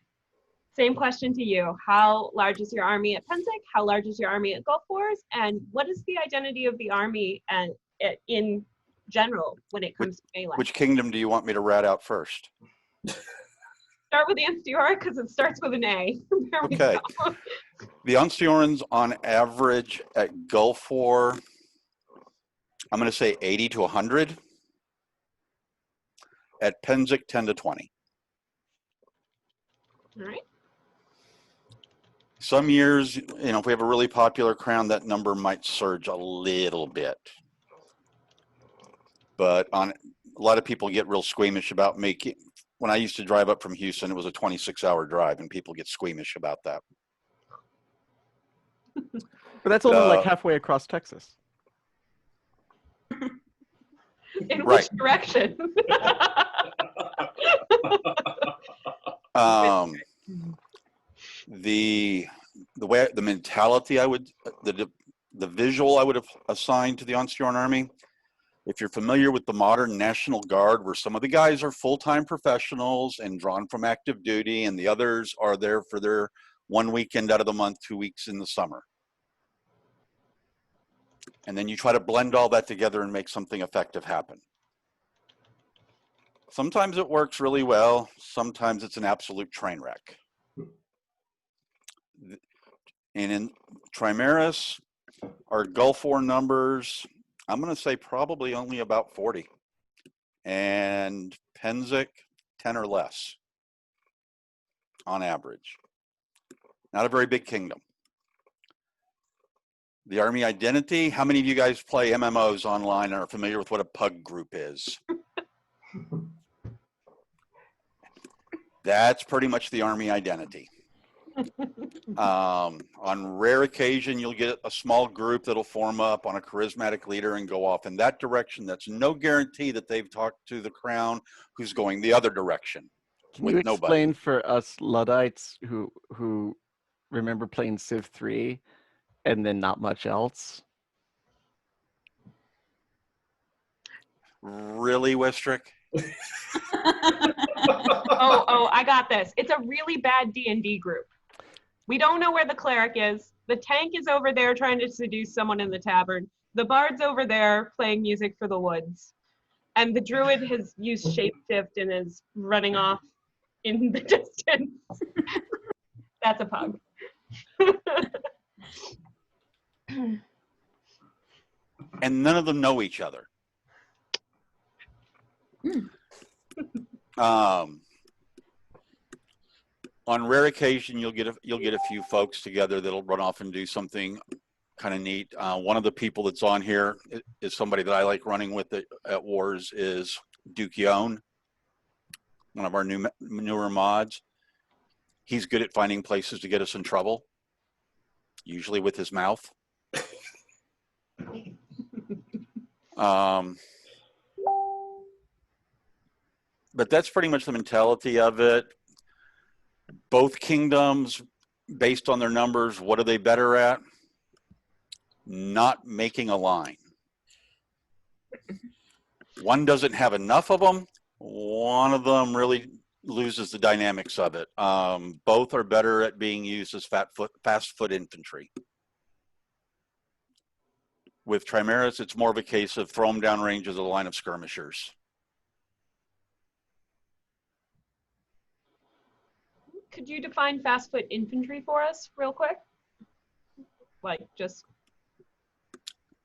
same question to you. How large is your army at Pennsic? How large is your army at Gulf Wars? And what is the identity of the army and in general when it comes to melee? Which kingdom do you want me to rat out first? Start with Ansteorra because it starts with an A. There we Okay. go. The Ansteorrans on average at Gulf War, I'm going to say 80 to 100. At Pennsic, 10 to 20. All right. Some years, if we have a really popular crown, that number might surge a little bit. But a lot of people get real squeamish about making, when I used to drive up from Houston, it was a 26-hour drive, and people get squeamish about that. But that's only like halfway across Texas. In Right. which direction? The mentality the visual I would have assigned to the Ansteorran army, if you're familiar with the modern National Guard, where some of the guys are full-time professionals and drawn from active duty, and the others are there for their 1 weekend out of the month, 2 weeks in the summer. And then you try to blend all that together and make something effective happen. Sometimes it works really well. Sometimes it's an absolute train wreck. And in Trimaris, our Gulf War numbers, I'm going to say probably only about 40. And Pennsic, 10 or less on average. Not a very big kingdom. The army identity. How many of you guys play MMOs online and are familiar with what a pug group is? That's pretty much the army identity. On rare occasion, you'll get a small group that'll form up on a charismatic leader and go off in that direction. That's no guarantee that they've talked to the crown who's going the other direction. Can you explain for us Luddites who remember playing Civ 3 and then not much else? Really, Wistric? Oh, I got this. It's a really bad D&D group. We don't know where the cleric is. The tank is over there trying to seduce someone in the tavern. The bard's over there playing music for the woods. And the druid has used shapeshift and is running off in the distance. That's a pug. And none of them know each other. On rare occasion, you'll get a few folks together that'll run off and do something kind of neat. One of the people that's on here is somebody that I like running with at Wars is Dukion, one of our newer mods. He's good at finding places to get us in trouble, usually with his mouth. But that's pretty much the mentality of it. Both kingdoms, based on their numbers, what are they better at? Not making a line. One doesn't have enough of them. One of them really loses the dynamics of it. Both are better at being used as fast foot infantry. With Trimeras, it's more of a case of throw them down range as a line of skirmishers. Could you define fast foot infantry for us real quick? Like just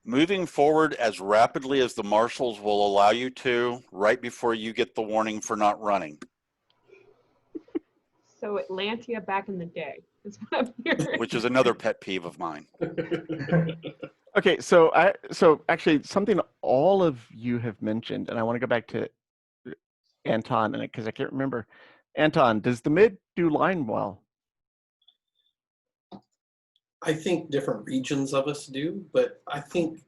moving forward as rapidly as the marshals will allow you to, right before you get the warning for not running. So Atlantia back in the day is what I'm hearing. Which is another pet peeve of mine. Okay, so actually something all of you have mentioned, and I want to go back to Anton because I can't remember. Anton, does the mid do line well? I think different regions of us do, but I think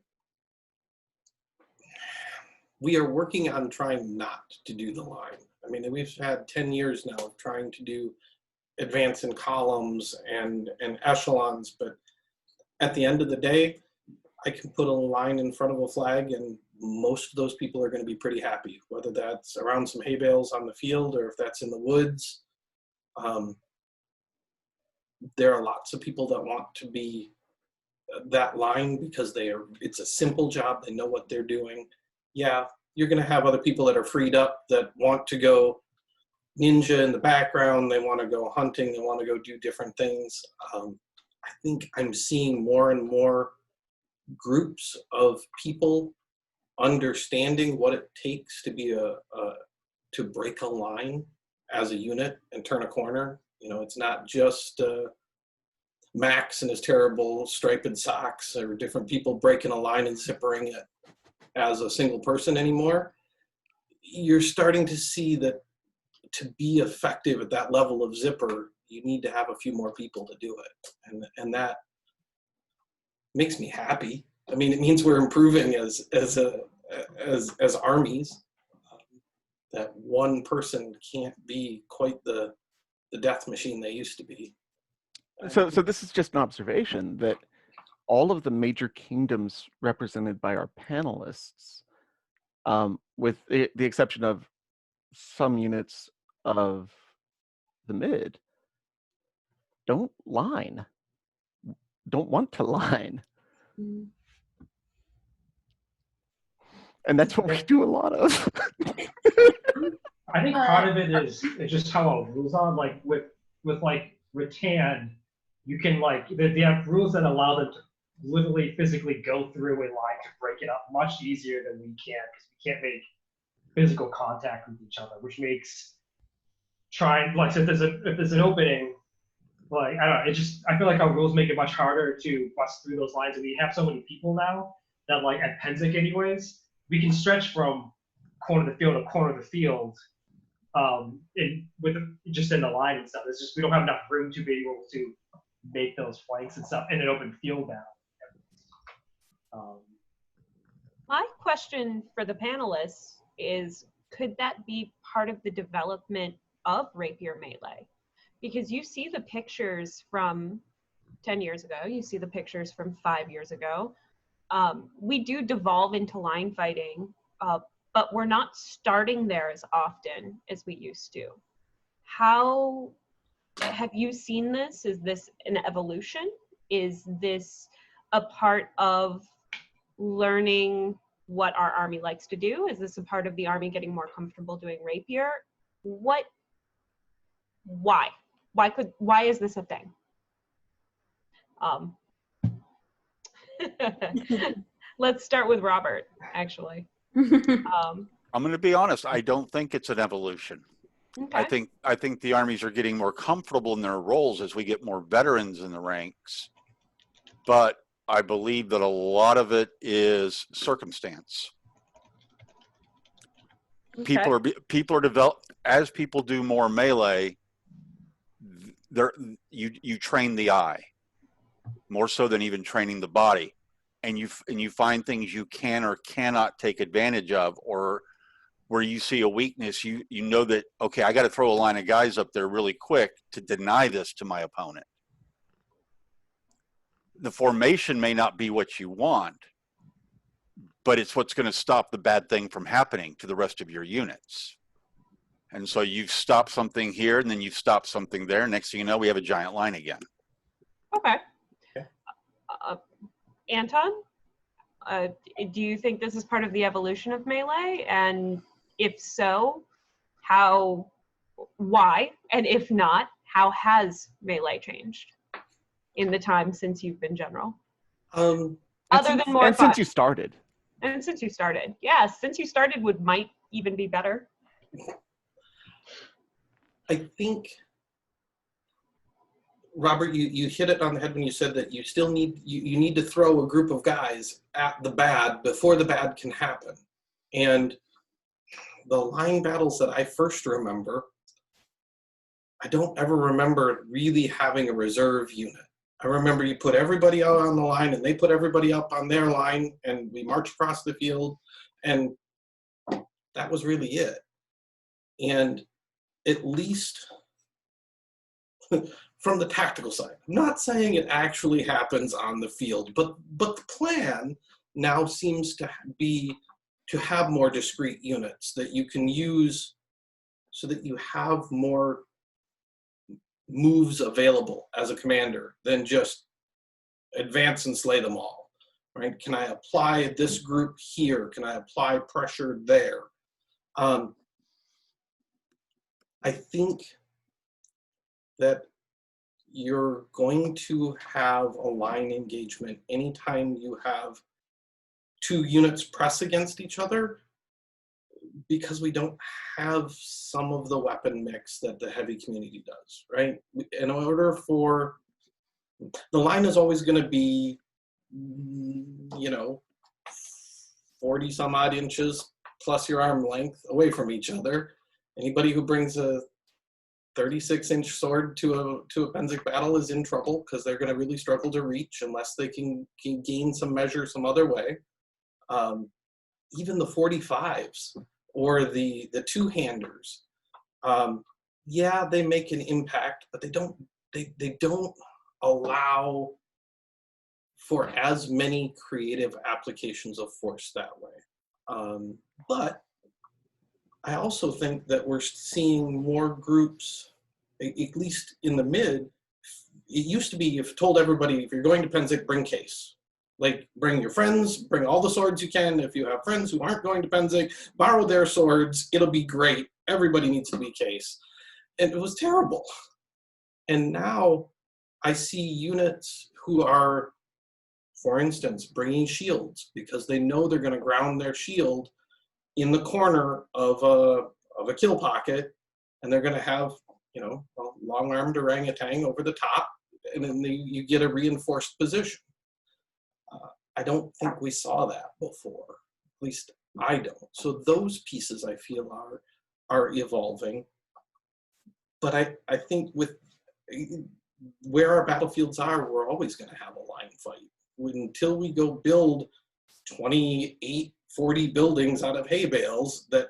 we are working on trying not to do the line. I mean, we've had 10 years now of trying to do advance in columns and echelons, but at the end of the day, I can put a line in front of a flag and most of those people are going to be pretty happy, whether that's around some hay bales on the field or if that's in the woods. There are lots of people that want to be that line because it's a simple job. They know what they're doing. Yeah, you're going to have other people that are freed up that want to go ninja in the background. They want to go hunting. They want to go do different things. I think I'm seeing more and more groups of people understanding what it takes to be to break a line as a unit and turn a corner. You know, it's not just Max and his terrible striped socks or different people breaking a line and zippering it as a single person anymore. You're starting to see that to be effective at that level of zipper, you need to have a few more people to do it. And that makes me happy. I mean, it means we're improving as armies. That one person can't be quite the death machine they used to be. So this is just an observation that all of the major kingdoms represented by our panelists, with the exception of some units of the mid, don't line, don't want to line. And that's what we do a lot of. I think part of it is just how our rules are. Like with like Rattan, you can they have rules that allow them to literally physically go through a line to break it up much easier than we can, because we can't make physical contact with each other, which makes so if there's an opening, Like, I don't know, I feel like our rules make it much harder to bust through those lines, and we have so many people now that, like, at Penzic anyways, we can stretch from corner of the field to corner of the field, just in the line and stuff. It's just we don't have enough room to be able to make those flanks and stuff in an open field now. My question for the panelists is, could that be part of the development of Rapier Melee? Because you see the pictures from 10 years ago, you see the pictures from 5 years ago. We do devolve into line fighting, but we're not starting there as often as we used to. How have you seen this? Is this an evolution? Is this a part of learning what our army likes to do? Is this a part of the army getting more comfortable doing Rapier? Why is this a thing? Let's start with Robert, actually. I'm going to be honest. I don't think it's an evolution. Okay. I think the armies are getting more comfortable in their roles as we get more veterans in the ranks. But I believe that a lot of it is circumstance. Okay. People are developed as people do more melee. You train the eye more so than even training the body, and you find things you can or cannot take advantage of, or where you see a weakness, you know that, okay, I got to throw a line of guys up there really quick to deny this to my opponent. The formation may not be what you want, but it's what's going to stop the bad thing from happening to the rest of your units. And so you've stopped something here, and then you've stopped something there. Next thing you know, we have a giant line again. Okay. Anton, do you think this is part of the evolution of Melee? And if so, why? And if not, how has Melee changed in the time since you've been general? Other than more and fun. since you started. And since you started. Yes, since you started might even be better. I think, Robert, you hit it on the head when you said that you still need to throw a group of guys at the bad before the bad can happen. And the line battles that I first remember, I don't ever remember really having a reserve unit. I remember you put everybody out on the line and they put everybody up on their line and we marched across the field, and that was really it. And at least from the tactical side, I'm not saying it actually happens on the field, but the plan now seems to be to have more discrete units that you can use so that you have more moves available as a commander than just advance and slay them all, right? Can I apply this group here? Can I apply pressure there? I think that you're going to have a line engagement anytime you have two units press against each other, because we don't have some of the weapon mix that the heavy community does, right? In order for, the line is always going to be, 40 some odd inches plus your arm length away from each other. Anybody who brings a 36-inch sword to a Penzic battle is in trouble, because they're going to really struggle to reach unless they can gain some measure some other way. Even the 45s or the two-handers, yeah, they make an impact, but they don't allow for as many creative applications of force that way. But I also think that we're seeing more groups, at least in the mid. It used to be, you've told everybody, if you're going to Penzic, bring case. Like, bring your friends, bring all the swords you can. If you have friends who aren't going to Penzic, borrow their swords. It'll be great. Everybody needs to be case. And it was terrible. And now I see units who are, for instance, bringing shields because they know they're going to ground their shield in the corner of a kill pocket, and they're going to have, well, long-armed orangutan over the top, and then you get a reinforced position. I don't think we saw that before. At least I don't. So those pieces I feel are evolving. But I think with where our battlefields are, we're always going to have a line fight. Until we go build 28, 40 buildings out of hay bales that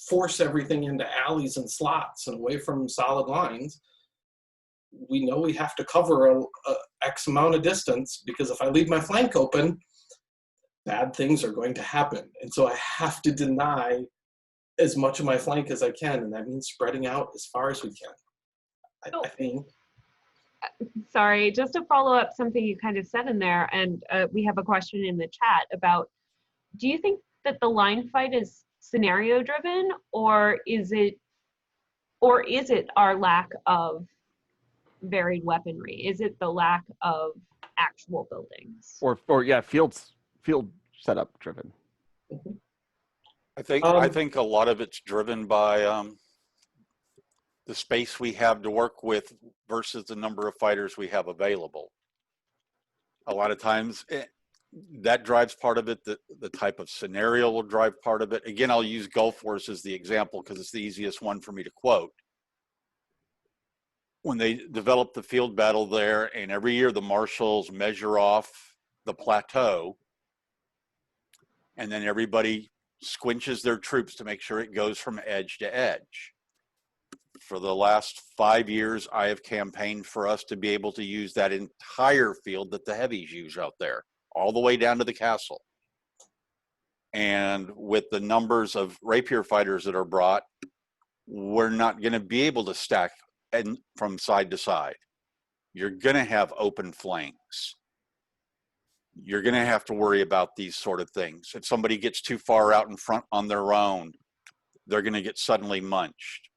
force everything into alleys and slots and away from solid lines, we know we have to cover a X amount of distance, because if I leave my flank open, bad things are going to happen. And so I have to deny as much of my flank as I can, and that means spreading out as far as we can. I think. Sorry, just to follow up something you kind of said in there, and we have a question in the chat about, do you think that the line fight is scenario driven, or is it our lack of varied weaponry? Is it the lack of actual buildings? Or yeah, field setup driven. I think a lot of it's driven by the space we have to work with versus the number of fighters we have available. A lot of times that drives part of it. The type of scenario will drive part of it. Again, I'll use Gulf Wars as the example because it's the easiest one for me to quote. When they developed the field battle there, and every year the marshals measure off the plateau, and then everybody squinches their troops to make sure it goes from edge to edge. For the last 5 years, I have campaigned for us to be able to use that entire field that the heavies use out there, all the way down to the castle. And with the numbers of rapier fighters that are brought, we're not going to be able to stack from side to side. You're going to have open flanks. You're going to have to worry about these sort of things. If somebody gets too far out in front on their own, they're going to get suddenly munched.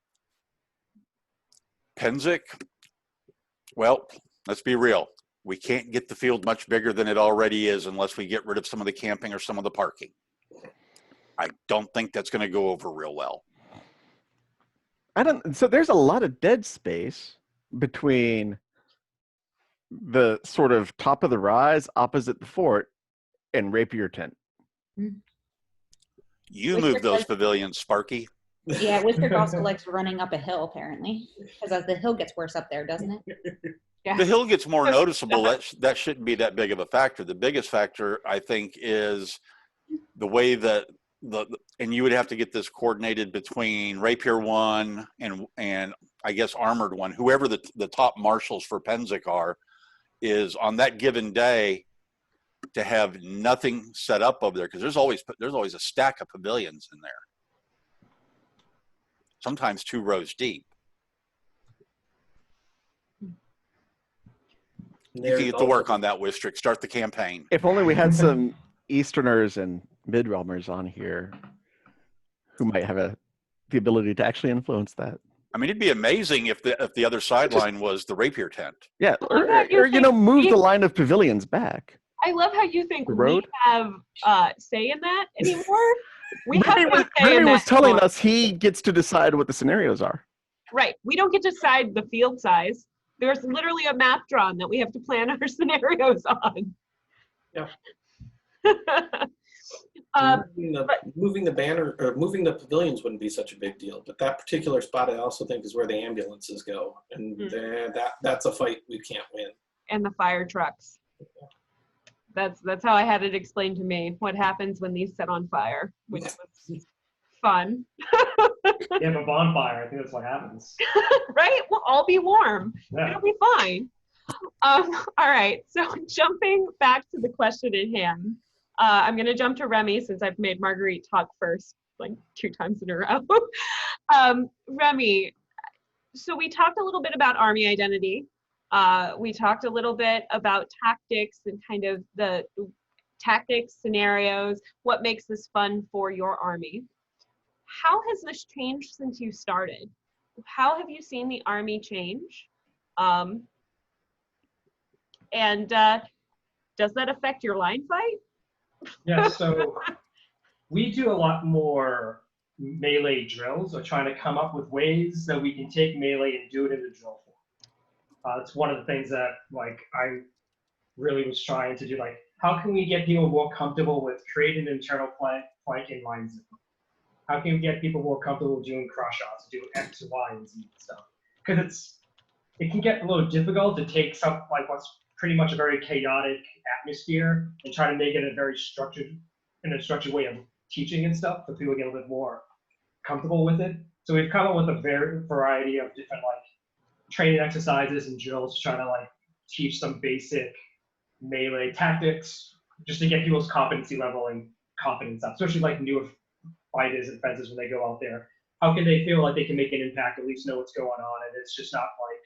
Penzik, well, let's be real. We can't get the field much bigger than it already is unless we get rid of some of the camping or some of the parking. I don't think that's going to go over real well. So there's a lot of dead space between the sort of top of the rise opposite the fort and Rapier tent. You move those pavilions, Sparky. Yeah, Wistric also likes running up a hill, apparently, because as the hill gets worse up there, doesn't it? Yeah. The hill gets more noticeable. That shouldn't be that big of a factor. The biggest factor, I think, is the way that and you would have to get this coordinated between Rapier 1 and I guess Armored 1, whoever the top marshals for Penzik are, is on that given day to have nothing set up over there, because there's always a stack of pavilions in there. Sometimes 2 rows deep. You can get to work on that, Wistric. Start the campaign. If only we had some Easterners and Mid-Realmers on here who might have the ability to actually influence that. I mean, it'd be amazing if the other sideline was the Rapier tent. Yeah, or move the line of pavilions back. I love how you think we have say in that anymore. Remy was telling us he gets to decide what the scenarios are. Right. We don't get to decide the field size. There's literally a map drawn that we have to plan our scenarios on. Yeah. Moving the banner or moving the pavilions wouldn't be such a big deal, but that particular spot I also think is where the ambulances go, and that's a fight we can't win. And the fire trucks. That's how I had it explained to me. What happens when these set on fire, which was fun. You have a bonfire. I think that's what happens. Right? We'll all be warm. Yeah. It'll be fine. All right. So jumping back to the question at hand, I'm going to jump to Remy since I've made Marguerite talk first, like 2 times in a row. Remy, so we talked a little bit about army identity. We talked a little bit about tactics and kind of the tactics, scenarios, what makes this fun for your army. How has this changed since you started? How have you seen the army change? And does that affect your line fight? Yeah, so we do a lot more melee drills, or trying to come up with ways that we can take melee and do it in the drill form. It's one of the things that like I really was trying to do. Like, how can we get people more comfortable with creating an internal flank in lines? How can we get people more comfortable doing cross shots, doing X, Y, and Z stuff? Because it can get a little difficult to take something like what's pretty much a very chaotic atmosphere and try to make it a structured way of teaching and stuff, so people get a little bit more comfortable with it. So we've come up with a variety of different like training exercises and drills to try to like teach some basic melee tactics, just to get people's competency level and confidence up, especially like newer fighters and fencers when they go out there. How can they feel like they can make an impact, at least know what's going on, and it's just not like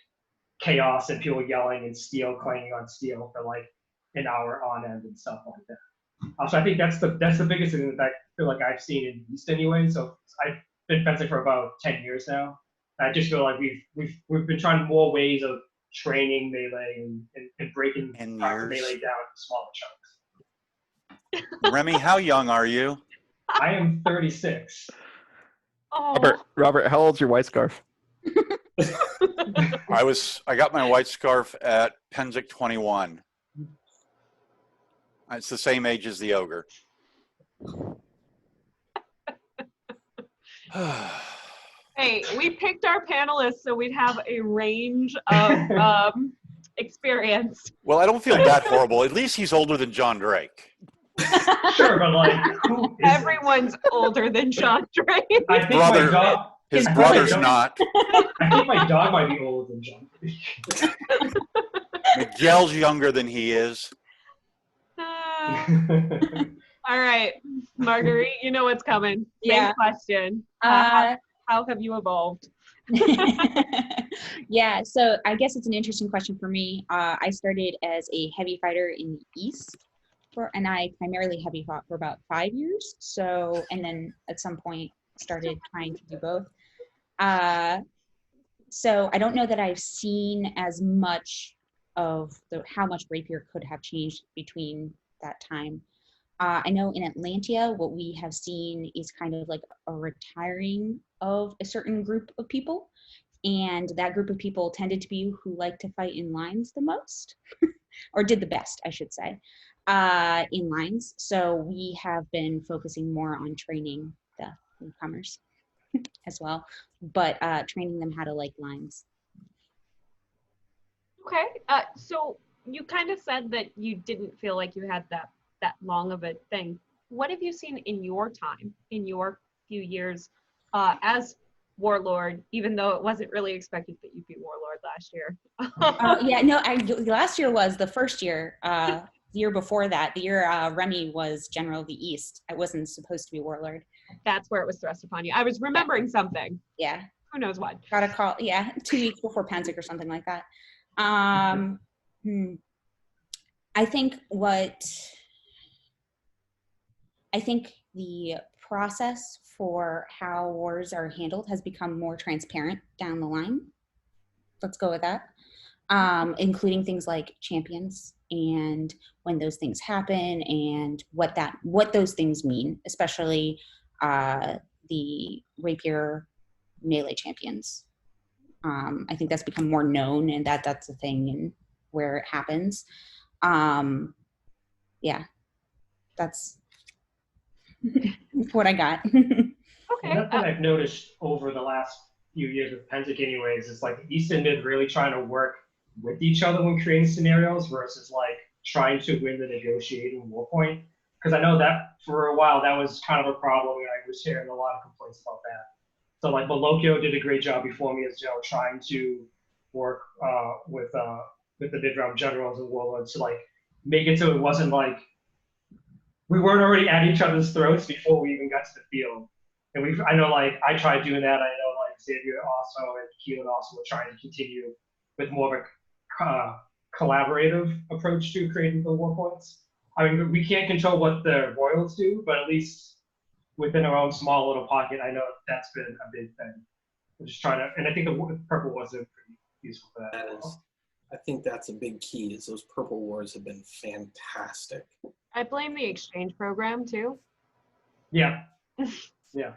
chaos and people yelling and steel clanging on steel for like an hour on end and stuff like that. So I think that's the biggest thing that I feel like I've seen in East anyway. So I've been fencing for about 10 years now. I just feel like we've been trying more ways of training melee and breaking melee down into smaller chunks. Remy, how young are you? I am 36. Oh. Robert, how old's your white scarf? I got my white scarf at Penzic 21. It's the same age as the ogre. Hey, we picked our panelists so we'd have a range of experience. Well, I don't feel that horrible. At least he's older than John Drake. Sure, but like, who is Everyone's older than John Drake. I think my dog. His brother's not. I think my dog might be older than John Drake. Miguel's younger than he is. All right, Marguerite, you know what's coming. Yeah. Same question. How have you evolved? Yeah, so I guess it's an interesting question for me. I started as a heavy fighter in the East, and I primarily heavy fought for about 5 years. So, and then at some point started trying to do both. So I don't know that I've seen as much of how much Rapier could have changed between that time. I know in Atlantia, what we have seen is kind of like a retiring of a certain group of people. And that group of people tended to be who liked to fight in lines the most, or did the best, I should say, in lines. So we have been focusing more on training the newcomers as well, but training them how to like lines. Okay, so you kind of said that you didn't feel like you had that long of a thing. What have you seen in your time, in your few years as Warlord, even though it wasn't really expected that you'd be Warlord last year? Yeah, no, last year was the first year. The year before that, the year Remy was General of the East, I wasn't supposed to be Warlord. That's where it was thrust upon you. I was remembering something. Yeah. Who knows what? Got a call, yeah, 2 weeks before Penzic or something like that. I think the process for how wars are handled has become more transparent down the line. Let's go with that. Including things like champions and when those things happen and what those things mean, especially the Rapier melee champions. I think that's become more known, and that's the thing and where it happens. Yeah, that's what I got. Okay. One thing I've noticed over the last few years with Penzic anyways is like East and Mid really trying to work with each other when creating scenarios versus like trying to win the negotiating war point. Because I know that for a while that was kind of a problem, and I was hearing a lot of complaints about that. So like Malokio did a great job before me as Joe trying to work with the mid-round generals and warlords to like make it so it wasn't like we weren't already at each other's throats before we even got to the field. And I know like I tried doing that. I know like Xavier also and Keelan also were trying to continue with more of a collaborative approach to creating the war points. I mean, we can't control what the Royals do, but at least within our own small little pocket, I know that's been a big thing. We're just trying to, and I think the purple was pretty useful for that. That is, I think that's a big key. Is those purple wars have been fantastic. I blame the exchange program too. Yeah, yeah.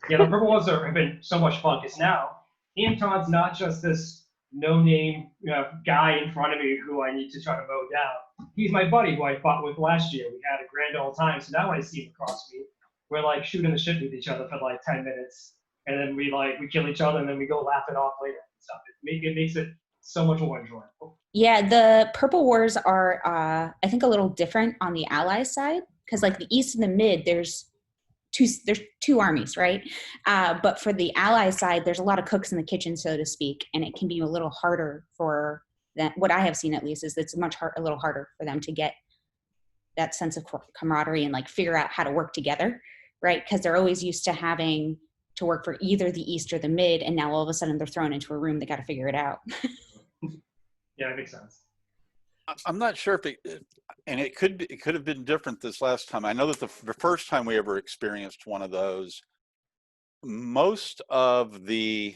Yeah, the Purple Wars have been so much fun because now Anton's not just this no-name guy in front of me who I need to try to mow down. He's my buddy who I fought with last year. We had a grand old time. So now when I see him across me, we're like shooting the shit with each other for like 10 minutes. And then we kill each other and then we go laugh it off later and stuff. It makes it so much more enjoyable. Yeah, the Purple Wars are, I think, a little different on the Allies side because, like, the East and the Mid, there's two armies, right? But for the Allies side, there's a lot of cooks in the kitchen, so to speak, and it can be a little harder for them. What I have seen, at least, is it's a little harder for them to get that sense of camaraderie and like figure out how to work together, right? Because they're always used to having to work for either the East or the Mid, and now all of a sudden they're thrown into a room. They got to figure it out. Yeah, it makes sense. I'm not sure if it could have been different this last time. I know that the first time we ever experienced one of those, most of the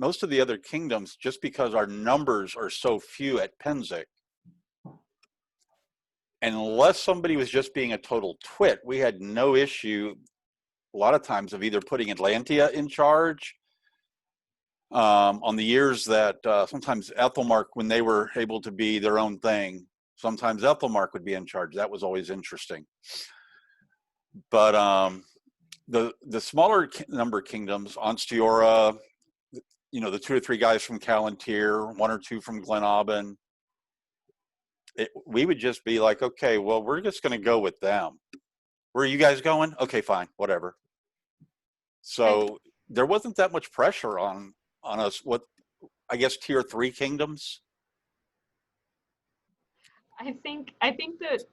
other kingdoms, just because our numbers are so few at Pennsic, unless somebody was just being a total twit, we had no issue a lot of times of either putting Atlantia in charge. On the years that sometimes Ethelmark, when they were able to be their own thing, sometimes Ethelmark would be in charge. That was always interesting. But the smaller number kingdoms, Ansteorra, the 2 or 3 guys from Callantyre, 1 or 2 from Glenaubin, we would just be like, okay, well, we're just going to go with them. Where are you guys going? Okay, fine, whatever. So there wasn't that much pressure on us. What I guess tier 3 kingdoms. I think that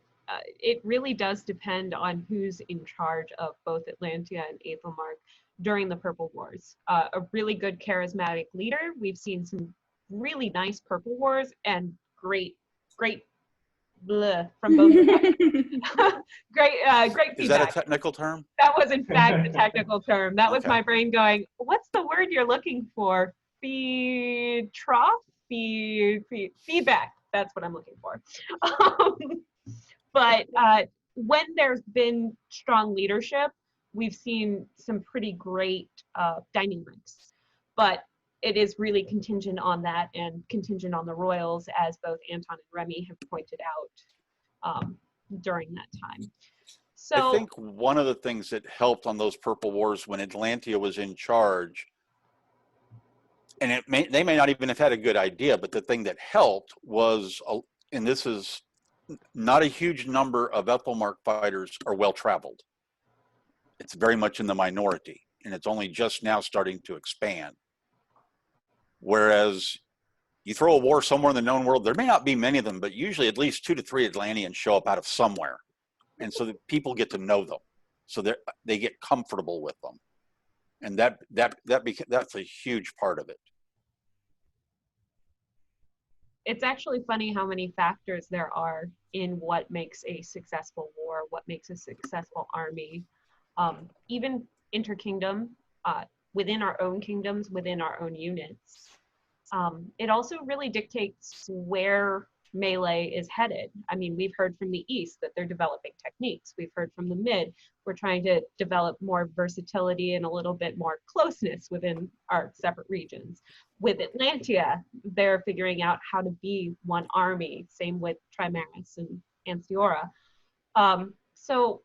it really does depend on who's in charge of both Atlantia and Athelmark during the Purple Wars. A really good charismatic leader. We've seen some really nice Purple Wars and great bleh from both sides. Great feedback. Is that a technical term? That was in fact the technical term. That was my brain going, what's the word you're looking for? Feedback. That's what I'm looking for. But when there's been strong leadership, we've seen some pretty great dynamics. But it is really contingent on that and contingent on the royals, as both Anton and Remy have pointed out during that time. So I think one of the things that helped on those Purple Wars when Atlantia was in charge, and they may not even have had a good idea, but the thing that helped was, and this is not a huge number of Ethelmark fighters are well traveled. It's very much in the minority, and it's only just now starting to expand. Whereas you throw a war somewhere in the known world, there may not be many of them, but usually at least 2 to 3 Atlanteans show up out of somewhere. And so that people get to know them. So they get comfortable with them. And that's a huge part of it. it's actually funny how many factors there are in what makes a successful war, what makes a successful army. Even interkingdom, within our own kingdoms, within our own units. It also really dictates where melee is headed. I mean, we've heard from the East that they're developing techniques. We've heard from the Mid, we're trying to develop more versatility and a little bit more closeness within our separate regions. With Atlantia, they're figuring out how to be one army, same with Trimaris and Ansteorra. So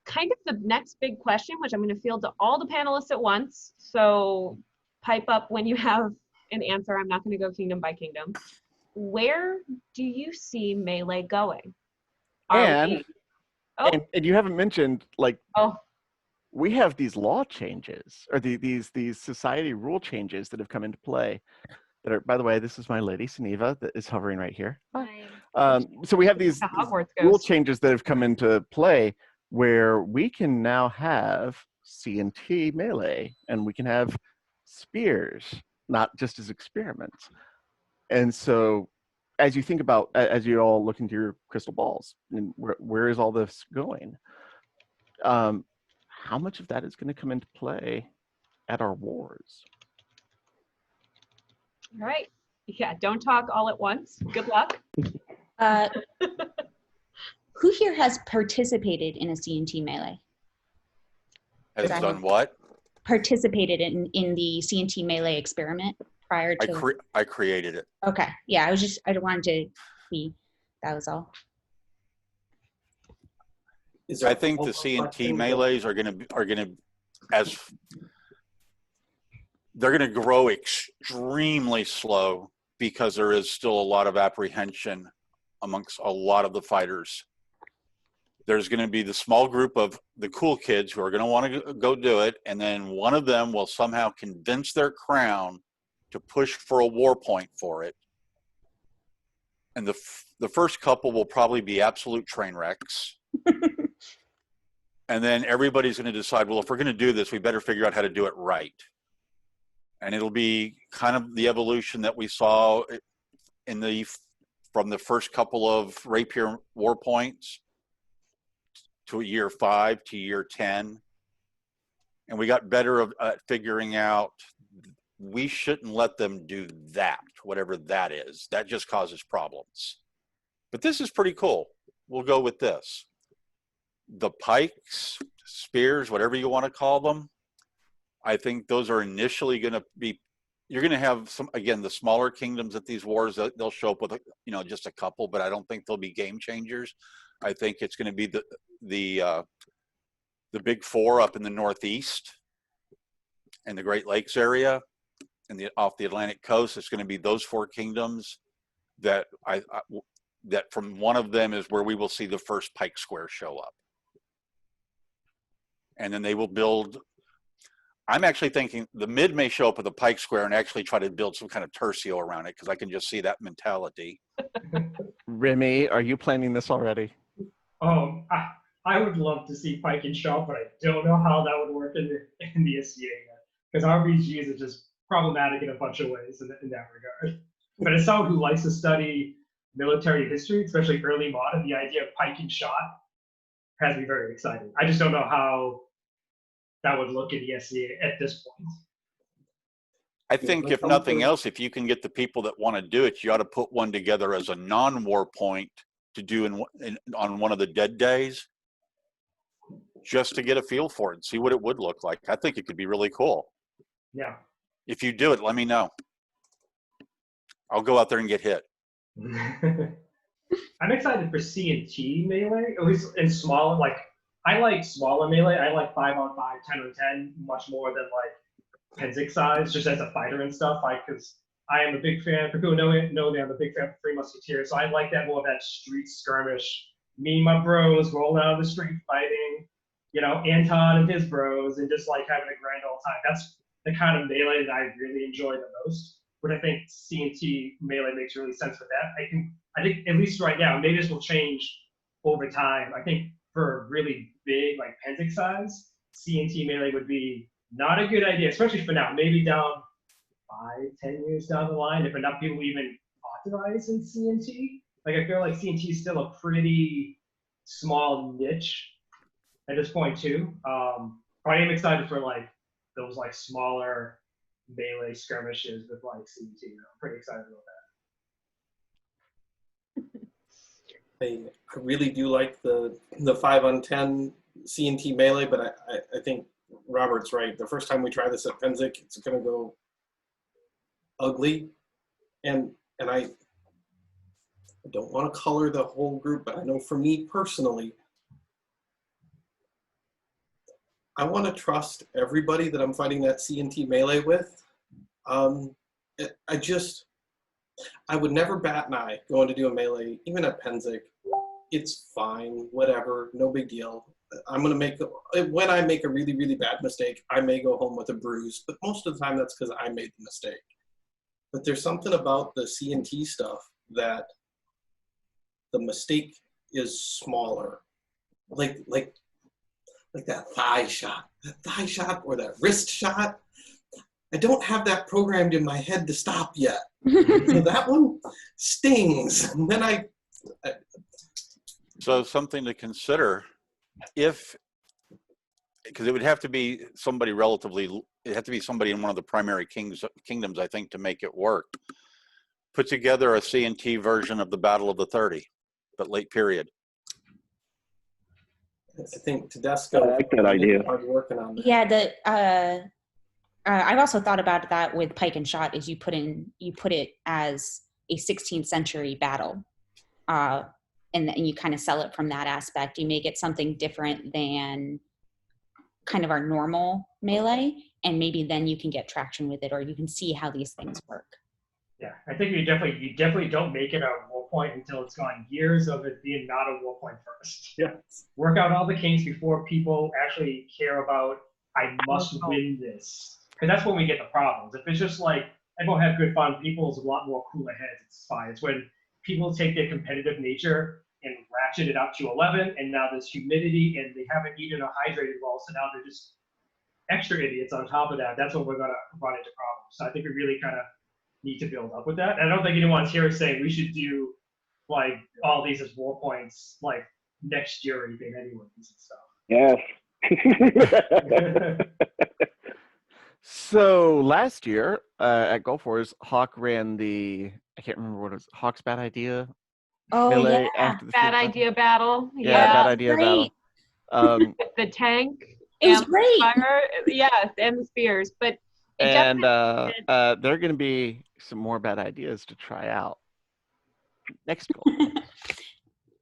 kind of the next big question, which I'm going to field to all the panelists at once, so pipe up when you have an answer. I'm not going to go kingdom by kingdom. Where do you see melee going? And you haven't mentioned, like, we have these law changes, or these society rule changes that have come into play. That are, by the way, this is my lady Suniva that is hovering right here. So we have these rule changes that have come into play where we can now have C&T melee, and we can have spears, not just as experiments. And so as you think about, as you all look into your crystal balls, and where is all this going? How much of that is going to come into play at our wars? All right. Yeah, don't talk all at once. Good luck. Who here has participated in a C&T melee? Has That done what? participated in the CNT melee experiment prior to. I created it. Okay, yeah, I wanted to see. That was all. I think the CNT melees are going to as they're going to grow extremely slow because there is still a lot of apprehension amongst a lot of the fighters. There's going to be the small group of the cool kids who are going to want to go do it, and then one of them will somehow convince their crown to push for a war point for it. And the first couple will probably be absolute train wrecks. And then everybody's going to decide, well, if we're going to do this, we better figure out how to do it right. And it'll be kind of the evolution that we saw from the first couple of Rapier war points to year 5 to year 10. And we got better at figuring out we shouldn't let them do that, whatever that is. That just causes problems. But this is pretty cool. We'll go with this. The pikes, spears, whatever you want to call them, I think those are initially going to be, you're going to have some, again, the smaller kingdoms at these wars, they'll show up with, just a couple, but I don't think they'll be game changers. I think it's going to be the big four up in the Northeast and the Great Lakes area and off the Atlantic coast. It's going to be those 4 kingdoms that that from one of them is where we will see the first pike square show up. And then they will build, I'm actually thinking the mid may show up with a pike square and actually try to build some kind of tercio around it, because I can just see that mentality. Remy, are you planning this already? I would love to see pike and show up, but I don't know how that would work in the SCA yet, because RPGs are just problematic in a bunch of ways in that regard. But as someone who likes to study military history, especially early modern, the idea of pike and shot has me very excited. I just don't know how that would look in the SCA at this point. I think if nothing else, if you can get the people that want to do it, you ought to put one together as a non-war point to do on one of the dead days, just to get a feel for it and see what it would look like. I think it could be really cool. Yeah. If you do it, let me know. I'll go out there and get hit. I'm excited for CNT melee, at least in smaller, I like smaller melee. I like 5-on-5, 10-on-10 much more than Penzig size, just as a fighter and stuff. Because I am a big fan, for people who know me, I'm a big fan of Three Musketeers, so I like that more of that street skirmish. Me and my bros rolling out of the street fighting, Anton and his bros, and just having a grand old time. That's the kind of melee that I really enjoy the most. But I think CNT melee makes really sense for that. I think at least right now, maybe this will change over time. I think for really big, Penzig size, CNT melee would be not a good idea, especially for now. Maybe down 5-10 years down the line, if enough people even authorize in CNT. I feel like CNT is still a pretty small niche at this point too. But I am excited for those smaller melee skirmishes with CNT. I'm pretty excited about that. I really do like the 5-on-10 CNT melee, but I think Robert's right. The first time we try this at Penzig, it's going to go ugly, and I don't want to color the whole group, but I know for me personally, I want to trust everybody that I'm fighting that CNT melee with. I would never bat an eye going to do a melee, even at Penzig. It's fine, whatever, no big deal. When I make a really, really bad mistake, I may go home with a bruise, but most of the time that's because I made the mistake. But there's something about the CNT stuff that the mistake is smaller. Like that thigh shot or that wrist shot. I don't have that programmed in my head to stop yet. So that one stings. And then So something to consider, because it would have to be somebody in one of the primary kingdoms, I think, to make it work. Put together a CNT version of the Battle of the 30, but late period. I think Tedesco. I like that idea. Hard working on that. Yeah, I've also thought about that with pike and shot. Is you put it as a 16th century battle, and you kind of sell it from that aspect. You make it something different than kind of our normal melee, and maybe then you can get traction with it, or you can see how these things work. Yeah, I think you definitely don't make it a war point until it's gone years of it being not a war point first. Yes. Work out all the kinks before people actually care about, I must win this. Because that's when we get the problems. If it's just like, everyone have good fun, people's a lot more cooler heads, it's fine. It's when people take their competitive nature and ratchet it up to 11, and now there's humidity, and they haven't eaten or hydrated well, so now they're just extra idiots on top of that. That's when we're going to run into problems. So I think we really kind of need to build up with that. And I don't think anyone's here saying we should do like all these as war points like next year or anything anyways and stuff. Yes. So last year at Gulf Wars, Hawk ran the, I can't remember what it was, Hawk's Bad Idea Oh melee yeah, after the Bad field idea battle. Yeah, bad idea great. battle. The tank. It was and great. Fire, yeah, and the spears. But it And definitely did. there are going to be some more bad ideas to try out next goal.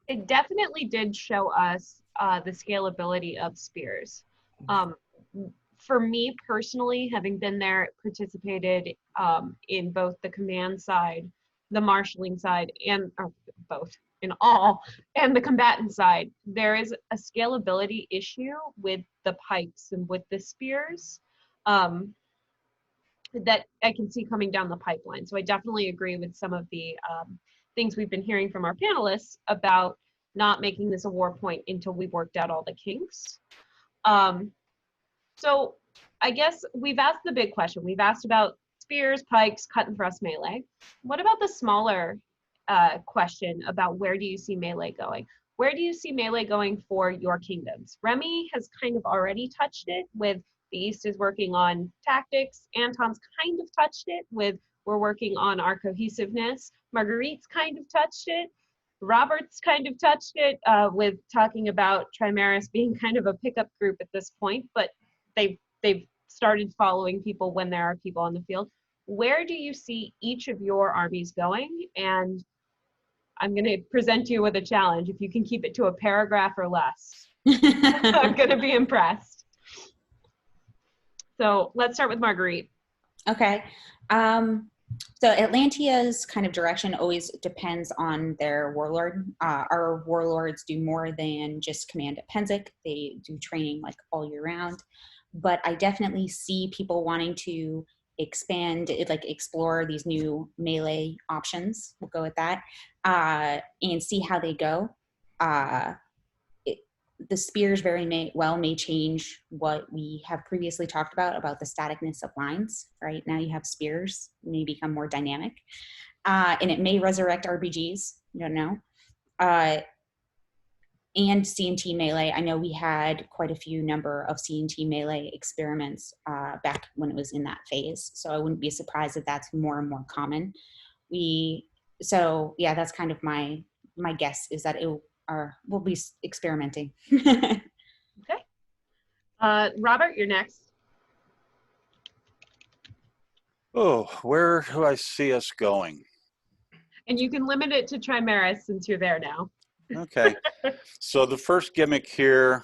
It definitely did show us the scalability of spears. For me personally, having been there, participated in both the command side, the marshalling side, and both in all, and the combatant side, there is a scalability issue with the pikes and with the spears that I can see coming down the pipeline. So I definitely agree with some of the things we've been hearing from our panelists about not making this a war point until we've worked out all the kinks. So I guess we've asked the big question. We've asked about spears, pikes, cut and thrust melee. What about the smaller question about where do you see melee going? Where do you see melee going for your kingdoms? Remy has kind of already touched it with the East is working on tactics. Anton's kind of touched it with we're working on our cohesiveness. Marguerite's kind of touched it. Robert's kind of touched it with talking about Trimaris being kind of a pickup group at this point, but they've started following people when there are people on the field. Where do you see each of your armies going? And I'm going to present you with a challenge. If you can keep it to a paragraph or less, I'm going to be impressed. So let's start with Marguerite. Okay. So Atlantia's kind of direction always depends on their warlord. Our warlords do more than just command at Penzik. They do training like all year round. But I definitely see people wanting to expand, like explore these new melee options. We'll go with that, and see how they go. The spears may change what we have previously talked about the staticness of lines. Right now you have spears, may become more dynamic, and it may resurrect RPGs. You don't know. And C&T melee. I know we had quite a few number of C&T melee experiments back when it was in that phase. So I wouldn't be surprised if that's more and more common. So yeah, that's kind of my guess is that we'll be experimenting. Okay. Robert, you're next. Oh, where do I see us going? And you can limit it to Trimaris since you're there now. Okay. So the first gimmick here,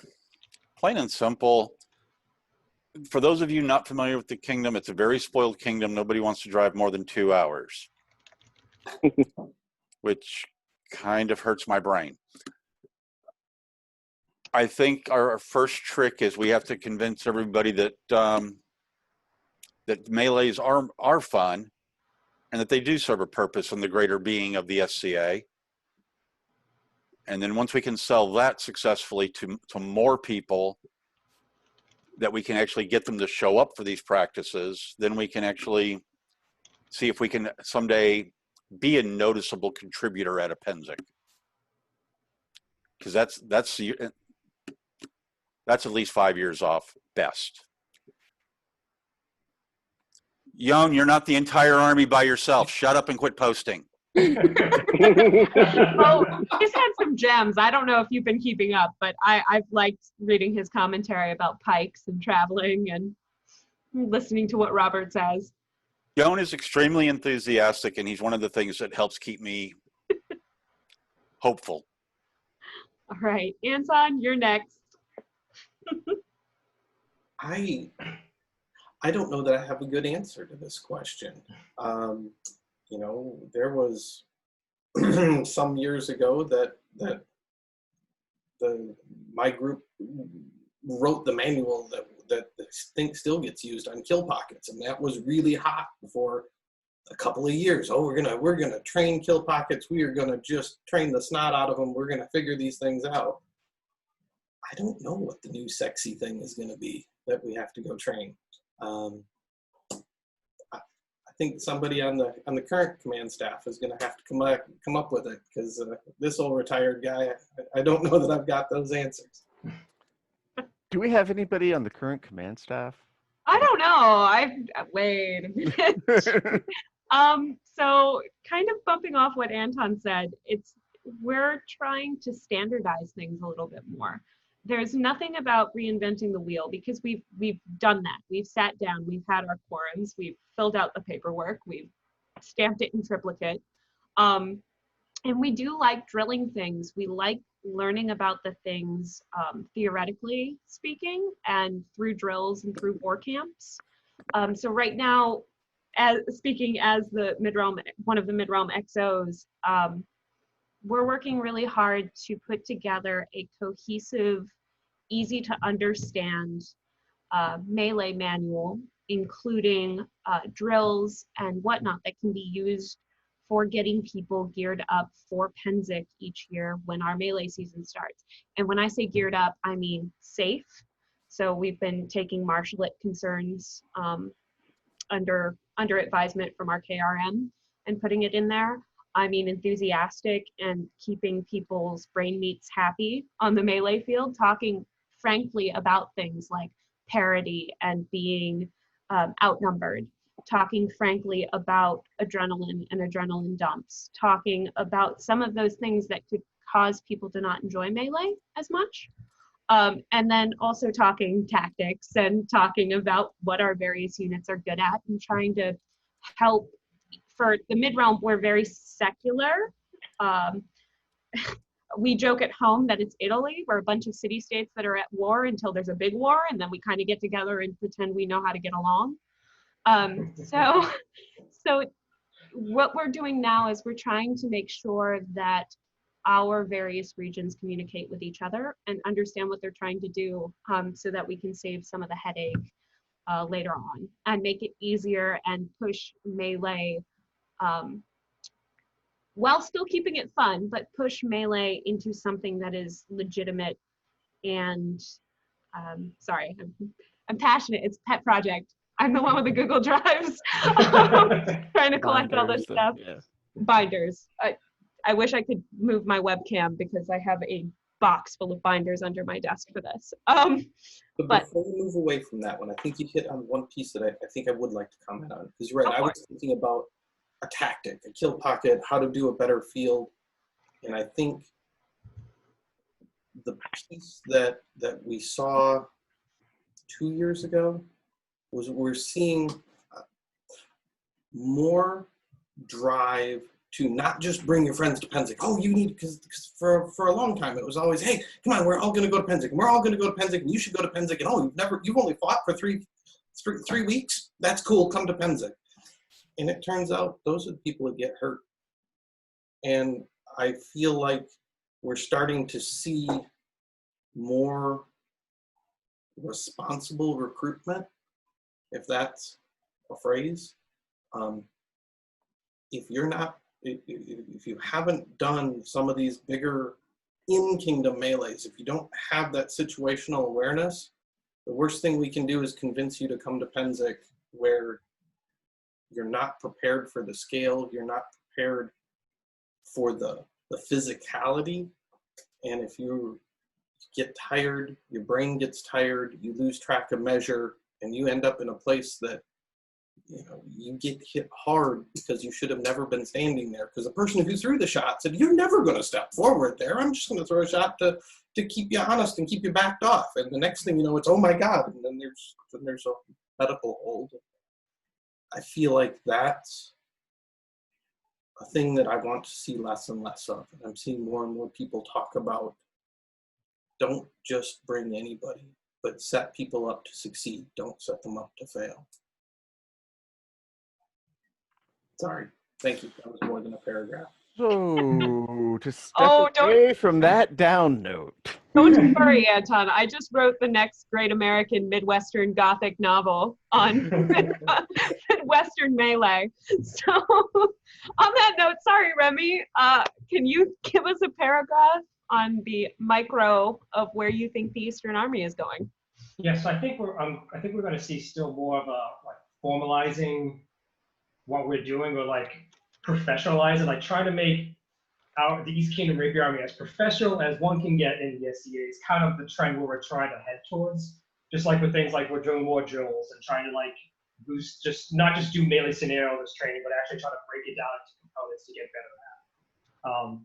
plain and simple. For those of you not familiar with the kingdom, it's a very spoiled kingdom. Nobody wants to drive more than 2 hours, which kind of hurts my brain. I think our first trick is we have to convince everybody that that melees are fun and that they do serve a purpose in the greater being of the SCA. And then once we can sell that successfully to more people, that we can actually get them to show up for these practices, then we can actually see if we can someday be a noticeable contributor at a Penzik. Because that's at least 5 years off best. Yon, you're not the entire army by yourself. Shut up and quit posting. Oh, he's had some gems. I don't know if you've been keeping up, but I've liked reading his commentary about pikes and traveling and listening to what Robert says. Joan is extremely enthusiastic, and he's one of the things that helps keep me hopeful. All right, Anton, you're next. I don't know that I have a good answer to this question. You know, there was some years ago that my group wrote the manual that I think still gets used on kill pockets, and that was really hot for a couple of years. Oh, we're gonna train kill pockets. We are gonna just train the snot out of them. We're gonna figure these things out. I don't know what the new sexy thing is gonna be that we have to go train. I think somebody on the current command staff is going to have to come up with it, because this old retired guy, I don't know that I've got those answers. Do we have anybody on the current command staff? I don't know. Wait a minute. So kind of bumping off what Anton said, we're trying to standardize things a little bit more. There's nothing about reinventing the wheel, because we've done that. We've sat down, we've had our quorums, we've filled out the paperwork, we've stamped it in triplicate. And we do like drilling things. We like learning about the things theoretically speaking, and through drills and through war camps. So right now, speaking as the mid-realm, one of the mid-realm XOs, we're working really hard to put together a cohesive, easy to understand melee manual, including drills and whatnot that can be used for getting people geared up for Penzik each year when our melee season starts. And when I say geared up, I mean safe. So we've been taking marshalate concerns under advisement from our KRM and putting it in there. I mean enthusiastic and keeping people's brain meats happy on the melee field, talking frankly about things like parity and being outnumbered, talking frankly about adrenaline and adrenaline dumps, talking about some of those things that could cause people to not enjoy melee as much. And then also talking tactics and talking about what our various units are good at, and trying to help. For the mid-realm, we're very secular. We joke at home that it's Italy. We're a bunch of city-states that are at war until there's a big war, and then we kind of get together and pretend we know how to get along. So what we're doing now is we're trying to make sure that our various regions communicate with each other and understand what they're trying to do, so that we can save some of the headache later on and make it easier and push melee while still keeping it fun, but push melee into something that is legitimate and sorry, I'm passionate. It's a pet project. I'm the one with the Google Drives trying to collect all this stuff. Yeah. Binders. I wish I could move my webcam because I have a box full of binders under my desk for this. But before we move away from that one, I think you hit on one piece that I think I would like to comment on, because you're right. I was thinking about a tactic, a kill pocket, how to do a better field, and I think the piece that we saw 2 years ago was we're seeing more drive to not just bring your friends to Penzik. Oh, you need, because for a long time it was always, hey, come on, we're all going to go to Penzik, and we're all going to go to Penzik, and you should go to Penzik, and oh, you've only fought for three weeks. That's cool. Come to Penzik. And it turns out those are the people that get hurt. And I feel like we're starting to see more responsible recruitment, if that's a phrase. If you haven't done some of these bigger in-kingdom melees, if you don't have that situational awareness, the worst thing we can do is convince you to come to Penzik, where you're not prepared for the scale, you're not prepared for the physicality. And if you get tired, your brain gets tired, you lose track of measure, and you end up in a place that you get hit hard because you should have never been standing there, because the person who threw the shot said, you're never going to step forward there. I'm just going to throw a shot to keep you honest and keep you backed off. And the next thing you know, it's, oh my God. And then there's a medical hold. I feel like that's a thing that I want to see less and less of. And I'm seeing more and more people talk about, don't just bring anybody, but set people up to succeed. Don't set them up to fail. Sorry. Thank you. That was more than a paragraph. So, to step away from that down note. Don't worry, Anton. I just wrote the next great American Midwestern Gothic novel on Midwestern melee. So, on that note, sorry, Remy, can you give us a paragraph on the micro of where you think the Eastern Army is going? Yes, I think we're going to see still more of a formalizing what we're doing, or professionalize it, trying to make the East Kingdom Rapier Army as professional as one can get in the SCA is kind of the trend where we're trying to head towards. Just like with things like we're doing more drills and trying to boost, not just do melee scenarios training, but actually try to break it down into components to get better at.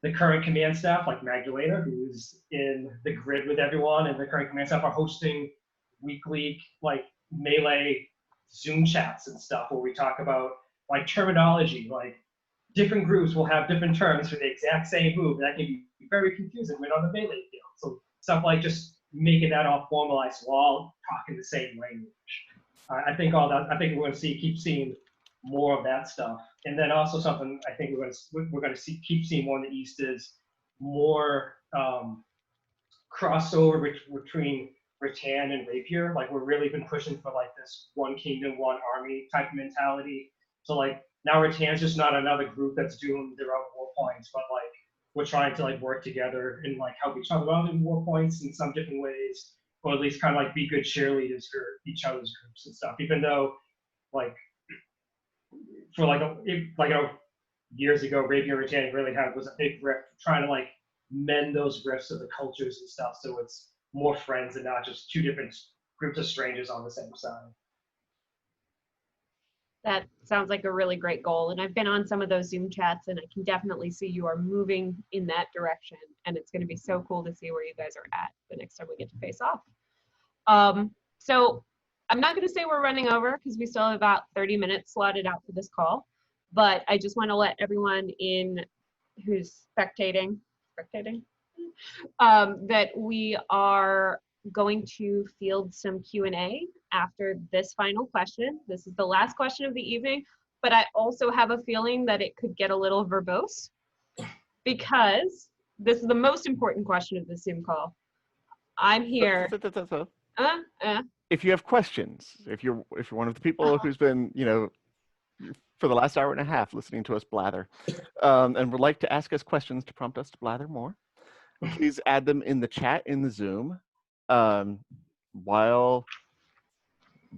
The current command staff, like Magdalena, who's in the grid with everyone, and the current command staff are hosting weekly melee Zoom chats and stuff where we talk about terminology, different groups will have different terms for the exact same move, and that can be very confusing when on the melee field. So stuff like just making that all formalized, so we're all talking the same language. I think we're going to keep seeing more of that stuff. And then also something I think we're going to keep seeing more in the East is more crossover between Rattan and Rapier. We've really been pushing for this one kingdom, one army type mentality. So now Rattan's just not another group that's doing their own war points, but we're trying to work together and help each other out in war points in some different ways, or at least kind of be good cheerleaders for each other's groups and stuff. Even though years ago, Rapier and Rattan really was a big rift, trying to mend those rifts of the cultures and stuff, so it's more friends and not just two different groups of strangers on the same side. That sounds like a really great goal. And I've been on some of those Zoom chats, and I can definitely see you are moving in that direction. And it's going to be so cool to see where you guys are at the next time we get to face off. So I'm not going to say we're running over because we still have about 30 minutes slotted out for this call. But I just want to let everyone in who's spectating, that we are going to field some Q&A after this final question. This is the last question of the evening, but I also have a feeling that it could get a little verbose because this is the most important question of the Zoom call. I'm here. If you have questions, if you're one of the people who's been, for the last hour and a half listening to us blather, and would like to ask us questions to prompt us to blather more, please add them in the chat in the Zoom. While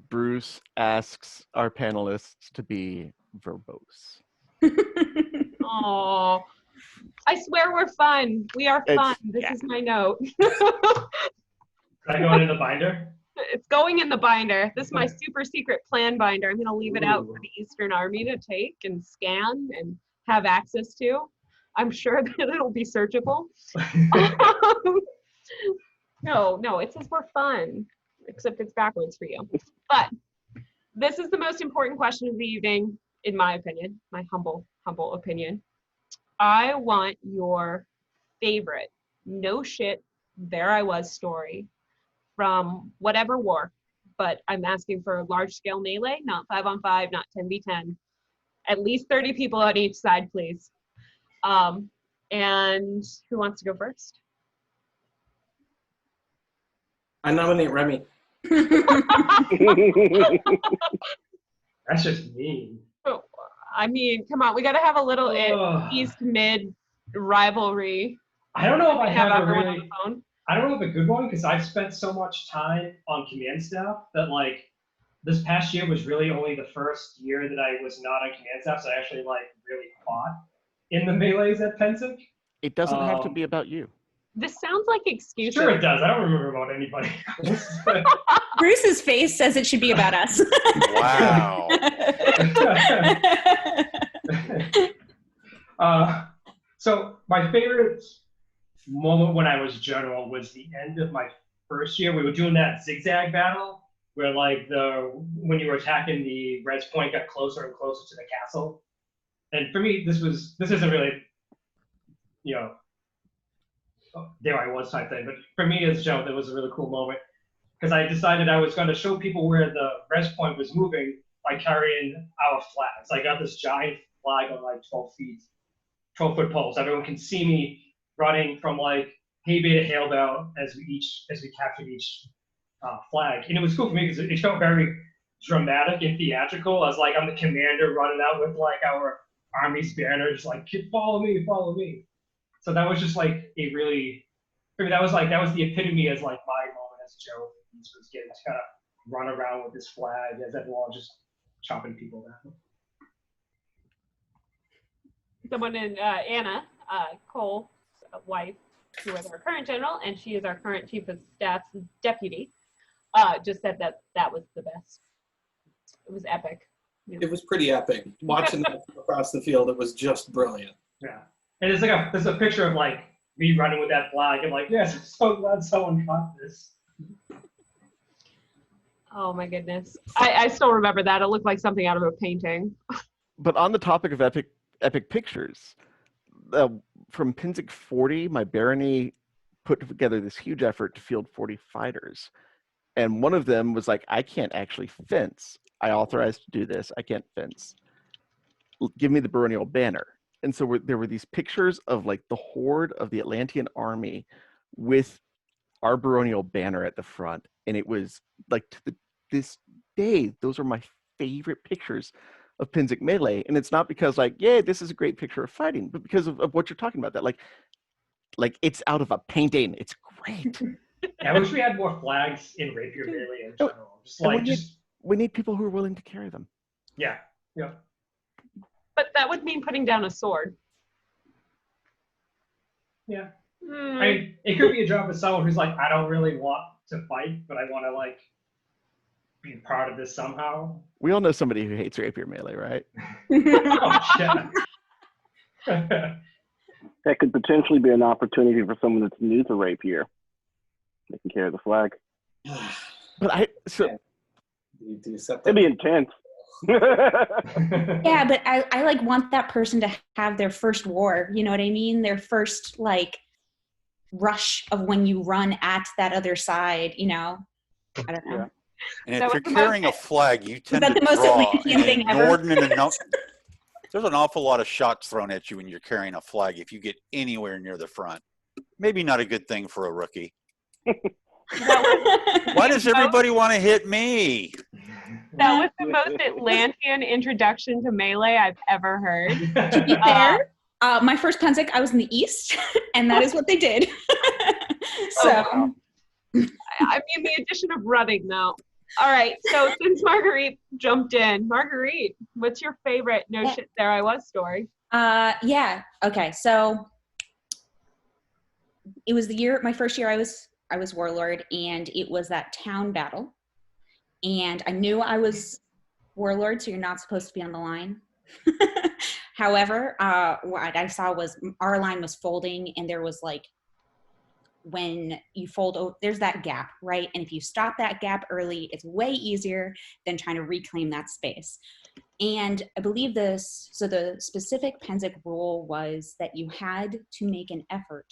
Bruce asks our panelists to be verbose. Oh, I swear we're fun. We are fun. This is my note. Can I go in the binder? It's going in the binder. This is my super secret plan binder. I'm going to leave it out for the Eastern Army to take and scan and have access to. I'm sure that it'll be searchable. No, it says we're fun, except it's backwards for you. But this is the most important question of the evening, in my opinion, my humble opinion. I want your favorite, no shit, there I was story from whatever war, but I'm asking for a large scale melee, not 5-on-5, not 10v10, at least 30 people on each side, please. And who wants to go first? I nominate Remy. That's just mean. I mean, come on, we got to have a little East-Mid rivalry. I don't know if I have a everyone really. on the phone. I don't have a good one because I've spent so much time on command staff that this past year was really only the first year that I was not on command staff, so I actually really fought in the melees at Pensic. It doesn't have to be about you. This sounds like excuses. Sure it does. I don't remember about anybody else. Bruce's face says it should be about us. Wow. So my favorite moment when I was general was the end of my first year. We were doing that zigzag battle where like when you were attacking, the res point got closer and closer to the castle. And for me, this isn't really, there I was type thing. But for me as Joe, that was a really cool moment because I decided I was going to show people where the res point was moving by carrying our flags. I got this giant flag on like 12-foot poles. Everyone can see me running from like hay bay to hail bell as we captured each flag. And it was cool for me because it felt very dramatic and theatrical. I was like, I'm the commander running out with like our army's banner, just like, follow me, follow me. So that was just like a really, for me, that was the epitome as like my moment as Joe was getting to kind of run around with this flag as everyone just chopping people down. Someone in Anna, Cole's wife, who is our current general, and she is our current chief of staff's deputy, just said that was the best. It was epic. It was pretty epic. Watching that across the field, it was just brilliant. Yeah. And there's a picture of like me running with that flag and like, yes, I'm so glad someone caught this. Oh my goodness. I still remember that. It looked like something out of a painting. But on the topic of epic pictures, from Pinzig 40, my barony put together this huge effort to field 40 fighters. And one of them was like, I can't actually fence. I authorized to do this. I can't fence. Give me the baronial banner. And so there were these pictures of like the horde of the Atlantean army with our baronial banner at the front. And it was like this day, those are my favorite pictures of Pinzig Melee. And it's not because like, yeah, this is a great picture of fighting, but because of what you're talking about, that like it's out of a painting. It's great. Yeah, I wish we had more flags in Rapier Melee in general. We need people who are willing to carry them. Yeah. But that would mean putting down a sword. Yeah. I mean, it could be a job of someone who's like, I don't really want to fight, but I want to like be part of this somehow. We all know somebody who hates Rapier Melee, right? Oh, shit. That could potentially be an opportunity for someone that's new to Rapier. They can carry the flag. But it'd be intense. Yeah, but I like want that person to have their first war, you know what I mean? Their first like rush of when you run at that other side, I don't know. Yeah. And if you're carrying a flag, you tend to the most draw Atlantean an thing ever? inordinate enough. There's an awful lot of shots thrown at you when you're carrying a flag if you get anywhere near the front. Maybe not a good thing for a rookie. Why does everybody want to hit me? That was the most Atlantean introduction to Melee I've ever heard. To be fair, my first Pinzig, I was in the East, and that is what they did. I mean, the addition of running, though. All right, so since Marguerite jumped in, Marguerite, what's your favorite No Shit There I Was story? Yeah. Okay. So it was my first year I was warlord, and it was that town battle. And I knew I was warlord, so you're not supposed to be on the line. However, what I saw was our line was folding, and there was like, when you fold over, there's that gap, right? And if you stop that gap early, it's way easier than trying to reclaim that space. And I believe the specific Pinzig rule was that you had to make an effort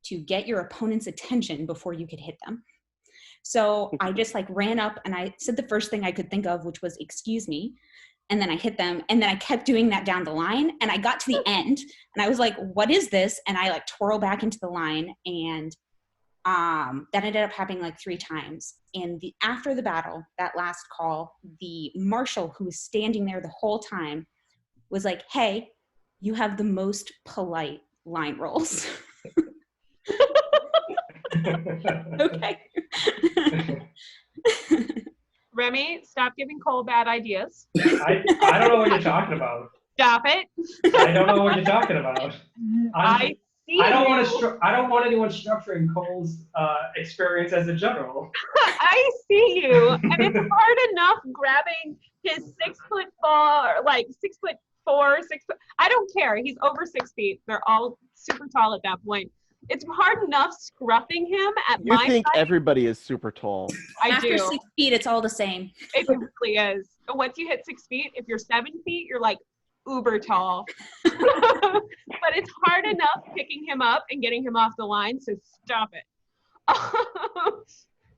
to get your opponent's attention before you could hit them. So I just like ran up and I said the first thing I could think of, which was, excuse me. And then I hit them, and then I kept doing that down the line, and I got to the end and I was like, what is this? And I like twirl back into the line, and that ended up happening like 3 times. And after the battle, that last call, the marshal who was standing there the whole time was like, hey, you have the most polite line rolls. Okay. Remy, stop giving Cole bad ideas. I don't know what you're talking about. Stop it. I don't know what you're talking about. I see I don't you. want to. I don't want anyone structuring Cole's experience as a general. I see you, and it's hard enough grabbing his 6'4", like 6'4", 6 foot. I don't care. He's over 6 feet. They're all super tall at that point. It's hard enough scruffing him at You my think height. everybody is super tall. I After do. 6 feet, it's all the same. It really is. Once you hit 6 feet, if you're 7 feet, you're like uber tall. But it's hard enough picking him up and getting him off the line, so stop it.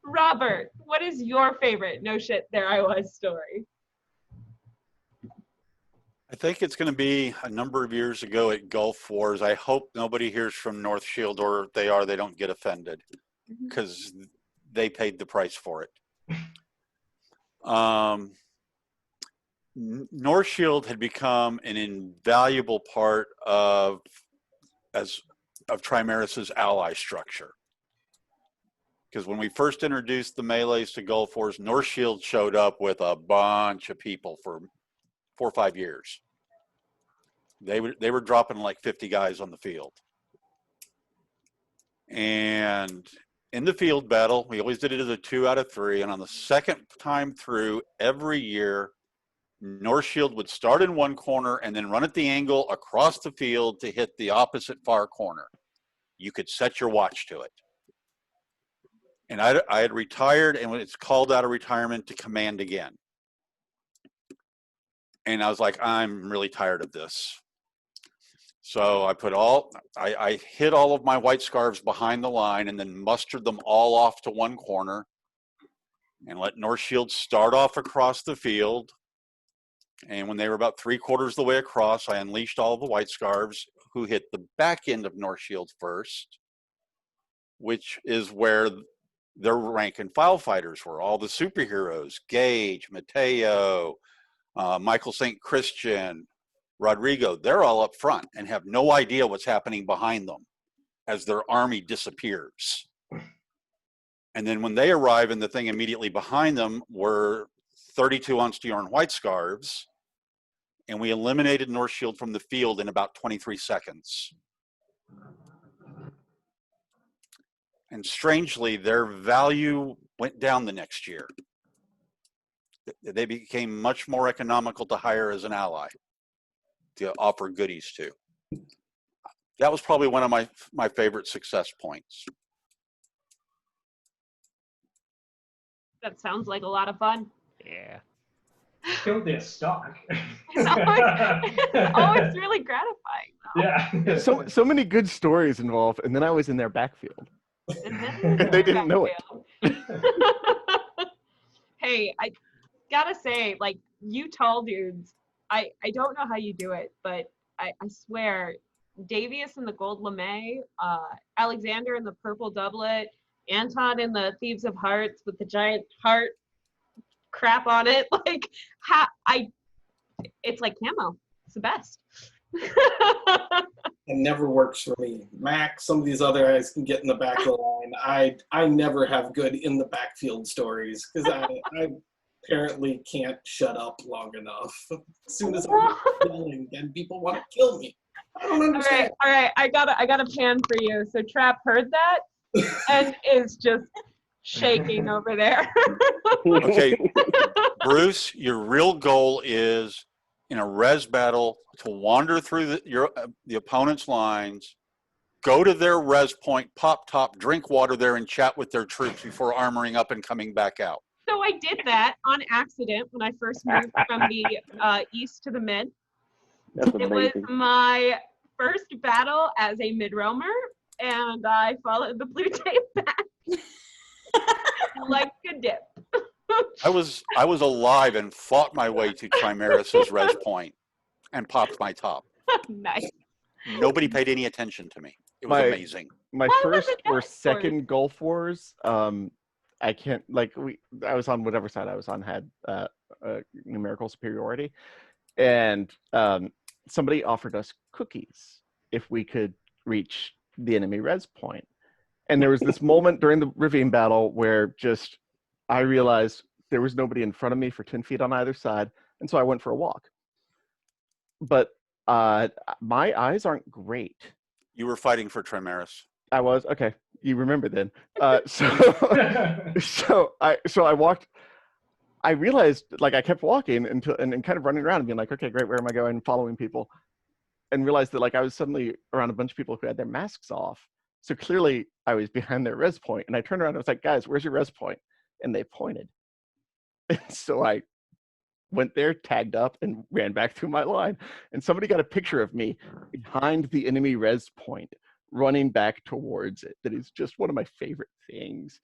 Robert, what is your favorite no shit there I was story? I think it's going to be a number of years ago at Gulf Wars. I hope nobody hears from North Shield, or if they are, they don't get offended, because they paid the price for it. North Shield had become an invaluable part of Trimaris's ally structure. Because when we first introduced the melees to Gulf Wars, North Shield showed up with a bunch of people for 4 or 5 years. They were dropping like 50 guys on the field. And in the field battle, we always did it as a 2 out of 3. And on the second time through, every year, North Shield would start in one corner and then run at the angle across the field to hit the opposite far corner. You could set your watch to it. And I had retired, and when it's called out of retirement to command again. And I was like, I'm really tired of this. So I hid all of my white scarves behind the line and then mustered them all off to one corner and let North Shield start off across the field. And when they were about 3/4 of the way across, I unleashed all the white scarves, who hit the back end of North Shield first, which is where their rank and file fighters were. All the superheroes, Gage, Mateo, Michael St. Christian, Rodrigo, they're all up front and have no idea what's happening behind them as their army disappears. And then when they arrive, and the thing immediately behind them were 32 Ansteorra white scarves, and we eliminated North Shield from the field in about 23 seconds. And strangely, their value went down the next year. They became much more economical to hire as an ally, to offer goodies to. That was probably one of my favorite success points. That sounds like a lot of fun. Yeah. Killed their stock. It's really gratifying, though. Yeah. So many good stories involved, and then I was in their backfield. And They didn't know it. Hey, I gotta say, like, you tall dudes, I don't know how you do it, but I swear, Davius in the gold lame, Alexander in the purple doublet, Anton in the Thieves of Hearts with the giant heart crap on it, like, it's like camo. It's the best. It never works for me. Mac, some of these other guys can get in the back of the line. I never have good in the backfield stories because I apparently can't shut up long enough. As soon as I'm yelling, then people want to kill me. I don't understand. All right. I got a pan for you. So Trap heard that and is just shaking over there. Okay, Bruce, your real goal is in a res battle to wander through the opponent's lines, go to their res point, pop top, drink water there, and chat with their troops before armoring up and coming back out. So I did that on accident when I first moved from the east to the mid. That's It was amazing. my first battle as a mid-roamer, and I followed the blue tape back like a dip. I was alive and fought my way to Trimaris's res point and popped my top. Nice. Nobody paid any attention to me. It was amazing. My Why was first it or that second Gulf Wars, I can't, I was on whatever side I was on, had numerical superiority, and somebody offered us cookies if we could reach the enemy res point. And there was this moment during the ravine battle where just I realized there was nobody in front of me for 10 feet on either side, and so I went for a walk. But my eyes aren't great, You were fighting for Trimaris. I was okay. You remember then. So I walked. I realized like I kept walking until and kind of running around and being like, okay, great, where am I going? Following people, and realized that like I was suddenly around a bunch of people who had their masks off. So clearly I was behind their res point, and I turned around and I was like, guys, where's your res point? And they pointed. And so I went there, tagged up, and ran back through my line. And somebody got a picture of me behind the enemy res point, running back towards it. That is just one of my favorite things.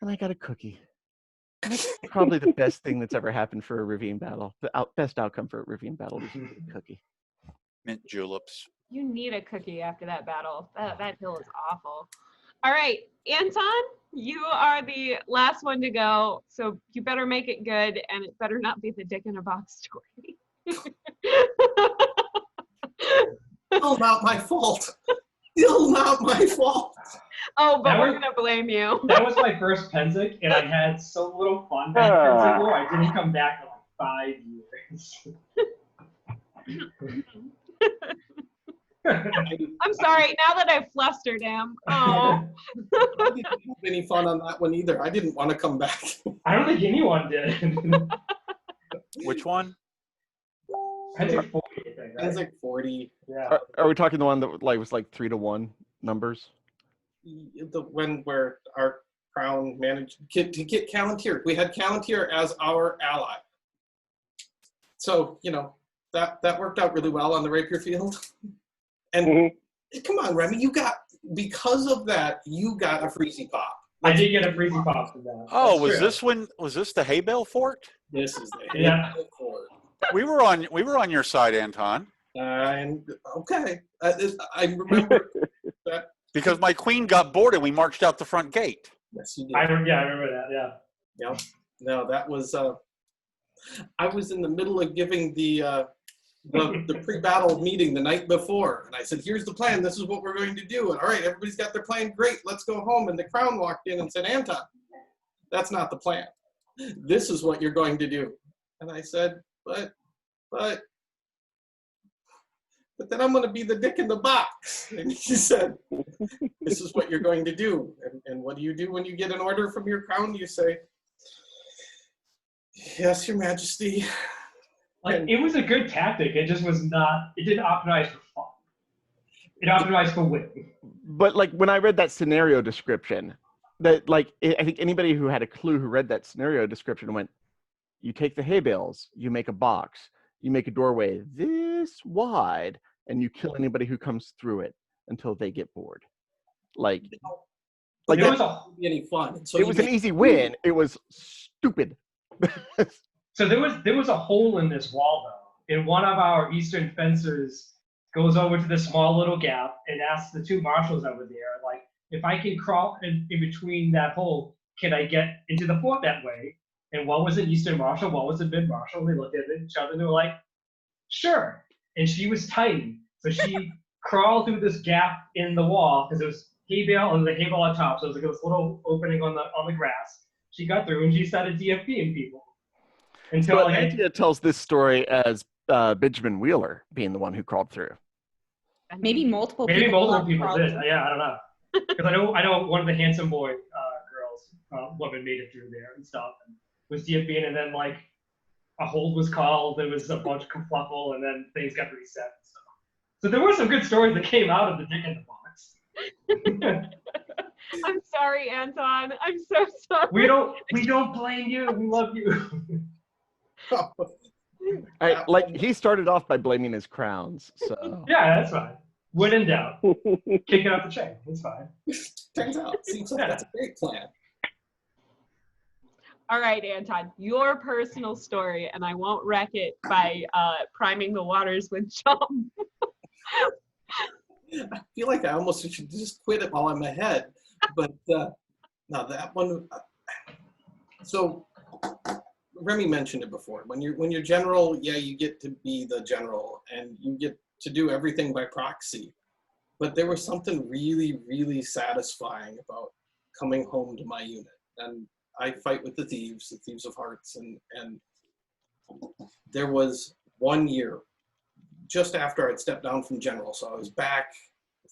And I got a cookie. And that's probably the best thing that's ever happened for a ravine battle. The best outcome for a ravine battle is a cookie. Mint juleps. You need a cookie after that battle. That hill is awful. All right, Anton, you are the last one to go, so you better make it good, and it better not be the dick in a box story. Still not my fault. Still not my fault. Oh, but we're gonna blame you. That was my first Penzic, and I had so little fun that Penzic War. I didn't come back in like 5 years. I'm sorry, now that I've flustered him. Oh. I didn't have any fun on that one either. I didn't want to come back. I don't think anyone did. Which one? Penzic 40, I think, right? Penzic 40. Yeah. Are we talking the one that like was like 3-to-1 numbers? The one where our crown managed to get Callantir. We had Callantir as our ally. So, you know, that worked out really well on the Rapier field. And come on, Remy, because of that, you got a freezy pop. I did get a freezy pop from that. Oh, That's true. was this the hay bale fort? This is the Yeah. fort. We were on your side, Anton. And okay, I remember that. Because my queen got bored and we marched out the front gate. Yes, you did. I remember that, yeah. Yeah. No, that was. I was in the middle of giving the pre-battle meeting the night before, and I said, "Here's the plan. This is what we're going to do." And all right, everybody's got their plan. Great, let's go home. And the crown walked in and said, "Anton, that's not the plan. This is what you're going to do." And I said, "But then I'm going to be the dick in the box." And he said, "This is what you're going to do." And what do you do when you get an order from your crown? You say, "Yes, Your Majesty." Like, it was a good tactic. It just was not, it didn't optimize for fun. It optimized for win. But like when I read that scenario description, that like I think anybody who had a clue who read that scenario description went, you take the hay bales, you make a box, you make a doorway this wide, and you kill anybody who comes through it until they get bored. Like It that, was Any fun. So it was an easy win. It was stupid. So there was a hole in this wall though. And one of our eastern fencers goes over to the small little gap and asks the two marshals that were there, like, if I can crawl in between that hole, can I get into the fort that way? And one was an eastern marshal, one was a mid marshal. They looked at each other and they were like, sure. And she was tiny, so she crawled through this gap in the wall because it was hay bale and the hay bale on top, so it was like this little opening on the grass. She got through and she started DFPing people. Until So Atlantia tells this story as Benjamin Wheeler being the one who crawled through. Maybe multiple maybe people. multiple people crawled did. through. Yeah, I don't know. Because I know one of the handsome boy girls, woman made it through there and stuff, and was DFPing, and then like a hold was called. There was a bunch of kerfluffle, and then things got reset and stuff. So there were some good stories that came out of the dick in the box. I'm sorry, Anton. I'm so sorry. We don't blame you. We love you. Like he started off by blaming his crowns. So Yeah, that's fine. When in doubt, kick it up the chain. It's fine. Turns out, seems like that's a great plan. All right, Anton, your personal story, and I won't wreck it by priming the waters with chum. I feel like I almost should just quit it while I'm ahead, but now that one. So Remy mentioned it before. When you're general, yeah, you get to be the general, and you get to do everything by proxy. But there was something really, really satisfying about coming home to my unit, and I fight with the thieves of hearts, and there was one year just after I'd stepped down from general, so I was back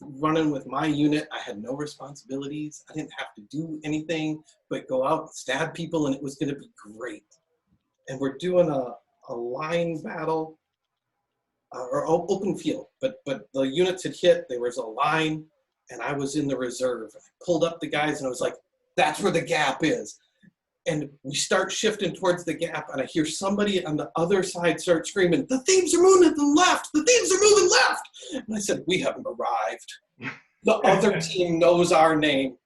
running with my unit. I had no responsibilities. I didn't have to do anything but go out and stab people, and it was going to be great. And we're doing a line battle, or open field, but the units had hit. There was a line, and I was in the reserve. I pulled up the guys, and I was like, that's where the gap is. And we start shifting towards the gap, and I hear somebody on the other side start screaming, the thieves are moving to the left! The thieves are moving left! And I said, we haven't arrived. The other team knows our name.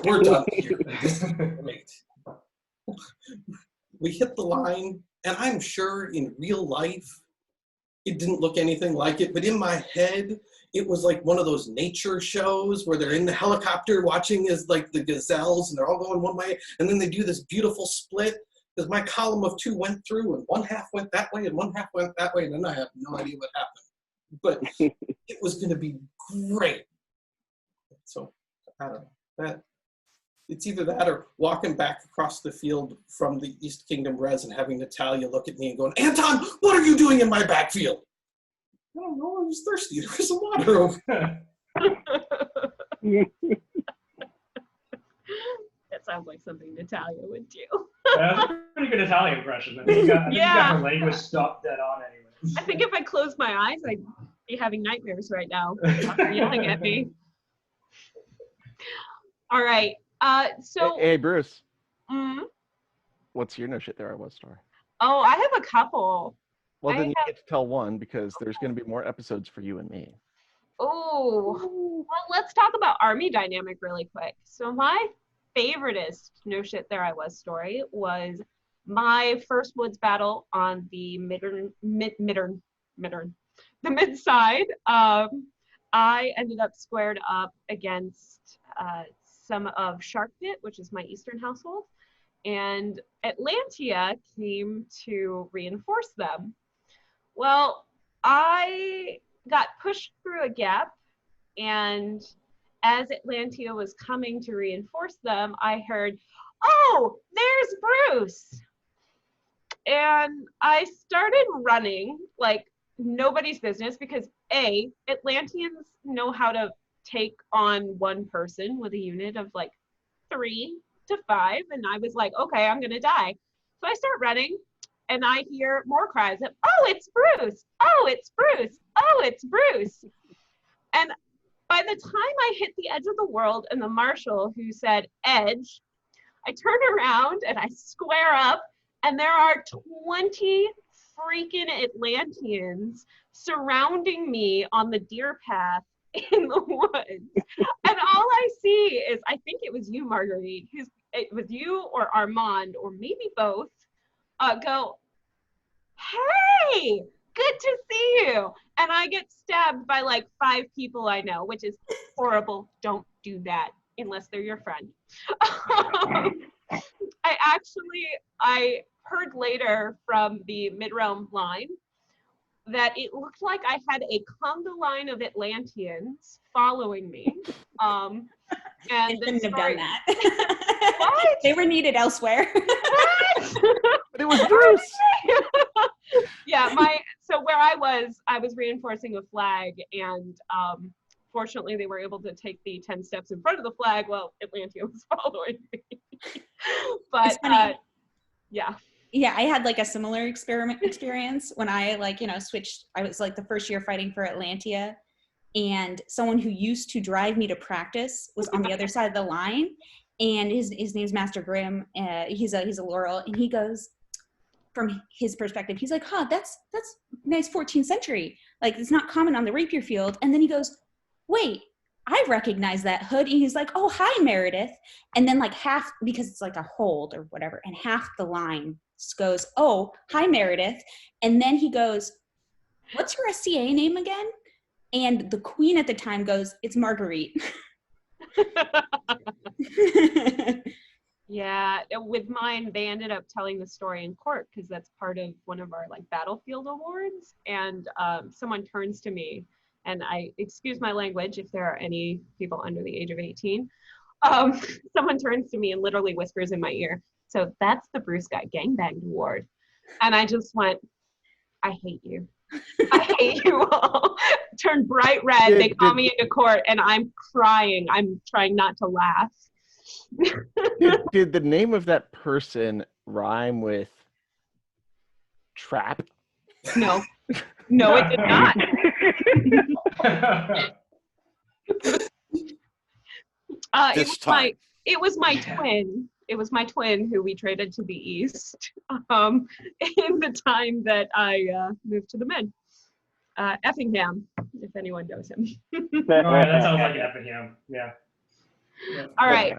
We're done here. This is great. We hit the line, and I'm sure in real life, it didn't look anything like it, but in my head, it was like one of those nature shows where they're in the helicopter watching as like the gazelles, and they're all going one way, and then they do this beautiful split, because my column of 2 went through, and one half went that way, and one half went that way, and then I have no idea what happened. But it was going to be great. So, I don't know. It's either that or walking back across the field from the East Kingdom res and having Natalia look at me and going, Anton, what are you doing in my backfield? I don't know, I was thirsty. There was some water over there. That sounds like something Natalia would do. Yeah, that's a pretty good Italian impression. I think you got her language stopped dead on anyways. I think if I closed my eyes, I'd be having nightmares right now. Yelling at me. All right. So. Hey, Bruce. Mm, What's your no shit there I was story? oh, I have a couple. Well, I then you have- get to tell one because there's going to be more episodes for you and me. Oh, well, let's talk about army dynamic really quick. So my favoriteest no shit there I was story was my first woods battle on the the mid side. I ended up squared up against some of Shark Pit, which is my eastern household, and Atlantia came to reinforce them. Well, I got pushed through a gap, and as Atlantia was coming to reinforce them, I heard, oh, there's Bruce. And I started running like nobody's business because A, Atlanteans know how to take on one person with a unit of like 3 to 5. And I was like, okay, I'm gonna die. So I start running and I hear more cries of, oh, it's Bruce, oh, it's Bruce, oh, it's Bruce. And by the time I hit the edge of the world and the marshal who said edge, I turn around and I square up, and there are 20 freaking Atlanteans surrounding me on the deer path in the woods. And all I see is, I think it was you, Marguerite, it was you or Armand, or maybe both, go, hey, good to see you. And I get stabbed by like 5 people I know, which is horrible. Don't do that unless they're your friend. I heard later from the mid-realm line that it looked like I had a conga line of Atlanteans following me. And They shouldn't have done that. What? They were needed elsewhere. But it was Bruce. Yeah, so where I was reinforcing a flag, and fortunately they were able to take the 10 steps in front of the flag while Atlantia was following me. But yeah. Yeah, I had like a similar experience when I switched. I was like the first year fighting for Atlantia, and someone who used to drive me to practice was on the other side of the line, and his name's Master Grimm. He's a Laurel, and he goes, from his perspective, he's like, huh, that's nice 14th century. Like, it's not common on the Rapier field. And then he goes, wait, I recognize that hood. And he's like, oh, hi, Meredith. And then like half, because it's like a hold or whatever, and half the line goes, oh, hi, Meredith. And then he goes, what's your SCA name again? And the queen at the time goes, it's Marguerite. Yeah, with mine, they ended up telling the story in court because that's part of one of our like battlefield awards. And someone turns to me, and I excuse my language if there are any people under the age of 18. Someone turns to me and literally whispers in my ear, so that's the Bruce got gangbanged award. And I just went, I hate you. I hate you all. Turn bright red. They call me into court, and I'm crying. I'm trying not to laugh. Did the name of that person rhyme with trap? No. No, it did not. It was my twin. It was my twin who we traded to the east in the time that I moved to the mid. Effingham, if anyone knows him. Oh, yeah, that sounds like Effingham. Yeah. All right.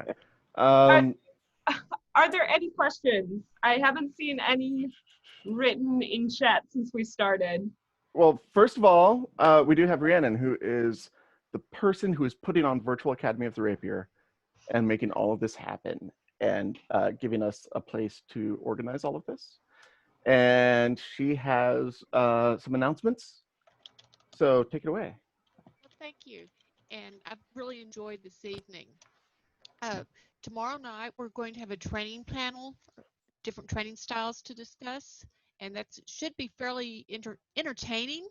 Are there any questions? I haven't seen any written in chat since we started. Well, first of all, we do have Rhiannon, who is the person who is putting on Virtual Academy of the Rapier and making all of this happen and giving us a place to organize all of this. And she has some announcements. So take it away. Well, thank you. And I've really enjoyed this evening. Tomorrow night, we're going to have a training panel, different training styles to discuss. And that should be fairly entertaining.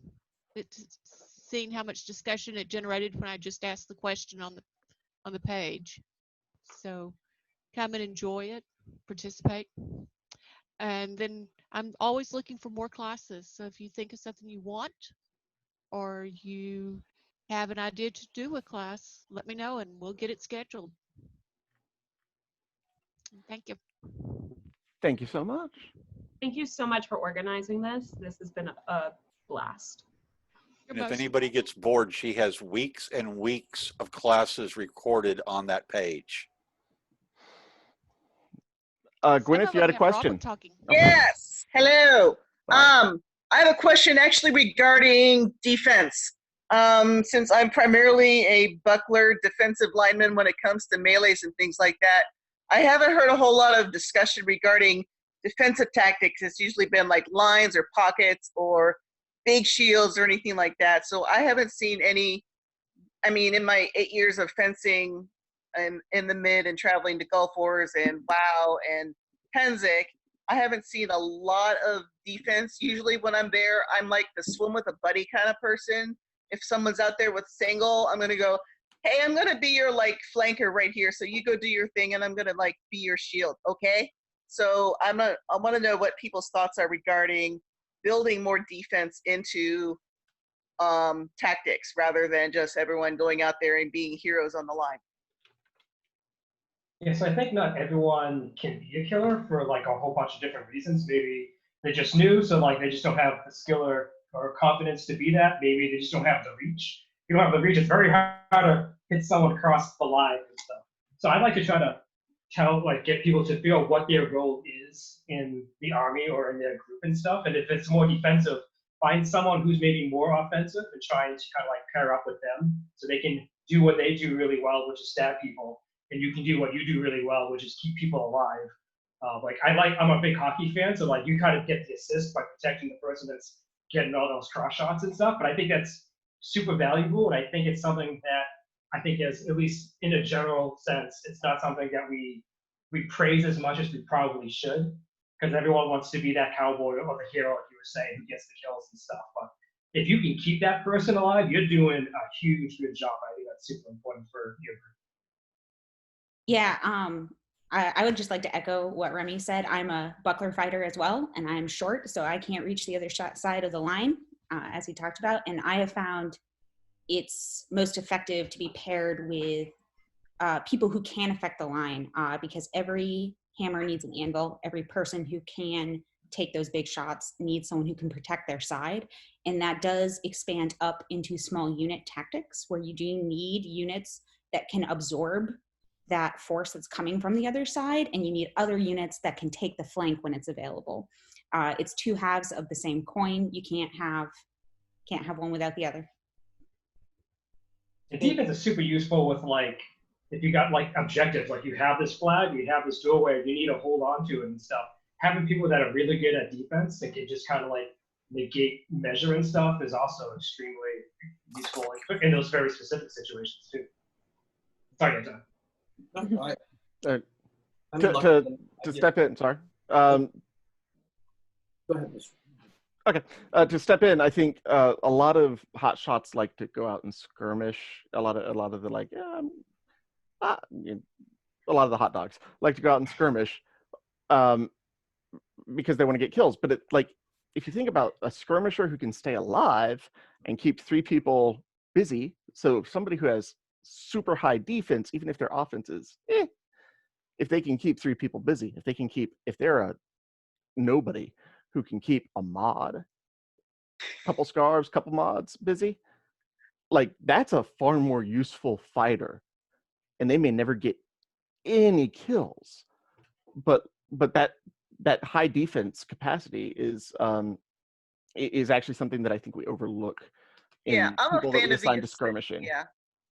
It's seeing how much discussion it generated when I just asked the question on the page. So come and enjoy it, participate. And then I'm always looking for more classes. So if you think of something you want or you have an idea to do a class, let me know and we'll get it scheduled. Thank you. Thank you so much. Thank you so much for organizing this. This has been a blast. And if anybody gets bored, she has weeks and weeks of classes recorded on that page. Gwyneth, you had a question. Yes. Hello. I have a question actually regarding defense. Since I'm primarily a buckler defensive lineman when it comes to melees and things like that, I haven't heard a whole lot of discussion regarding defensive tactics. It's usually been like lines or pockets or big shields or anything like that. So I haven't seen any, I mean, in my 8 years of fencing and in the mid and traveling to Gulf Wars and WoW and Pennsic, I haven't seen a lot of defense. Usually when I'm there, I'm like the swim with a buddy kind of person. If someone's out there with single, I'm going to go, hey, I'm going to be your like flanker right here. So you go do your thing and I'm going to like be your shield. Okay. So I want to know what people's thoughts are regarding building more defense into tactics rather than just everyone going out there and being heroes on the line. Yeah, so I think not everyone can be a killer for like a whole bunch of different reasons. Maybe they just new, so like they just don't have the skill or confidence to be that. Maybe they just don't have the reach. If you don't have the reach, it's very hard to hit someone across the line and stuff. So I'd like to try to get people to feel what their role is in the army or in their group and stuff. And if it's more defensive, find someone who's maybe more offensive and trying to kind of like pair up with them so they can do what they do really well, which is stab people. And you can do what you do really well, which is keep people alive. I'm a big hockey fan, so like you kind of get the assist by protecting the person that's getting all those cross shots and stuff. But I think that's super valuable, and I think it's something that I think is, at least in a general sense, it's not something that we praise as much as we probably should, because everyone wants to be that cowboy or the hero, like you were saying, who gets the kills and stuff. But if you can keep that person alive, you're doing a huge, good job. I think that's super important for your group. Yeah, I would just like to echo what Remy said. I'm a buckler fighter as well, and I'm short, so I can't reach the other side of the line, as he talked about. And I have found it's most effective to be paired with people who can affect the line, because every hammer needs an anvil. Every person who can take those big shots needs someone who can protect their side. And that does expand up into small unit tactics, where you do need units that can absorb that force that's coming from the other side, and you need other units that can take the flank when it's available. It's two halves of the same coin. You can't have one without the other. And defense is super useful with like, if you got like objectives, like you have this flag, you have this doorway, you need to hold on to it and stuff. Having people that are really good at defense and can just kind of like negate measure and stuff is also extremely useful, like in those very specific situations too. Sorry, Anton. To step in, sorry. Go ahead, Mr. Okay, to step in, I think a lot of hot shots like to go out and skirmish. A lot of the like, a lot of the hot dogs like to go out and skirmish because they want to get kills. But if you think about a skirmisher who can stay alive and keep 3 people busy, so somebody who has super high defense, even if their offense is, if they can keep 3 people busy, if they're a nobody who can keep a mod, couple scarves, couple mods busy, like that's a far more useful fighter, and they may never get any kills, but that high defense capacity is actually something that I think we overlook in Yeah, I'm a people that fan we of the assign to skirmishing. Yeah,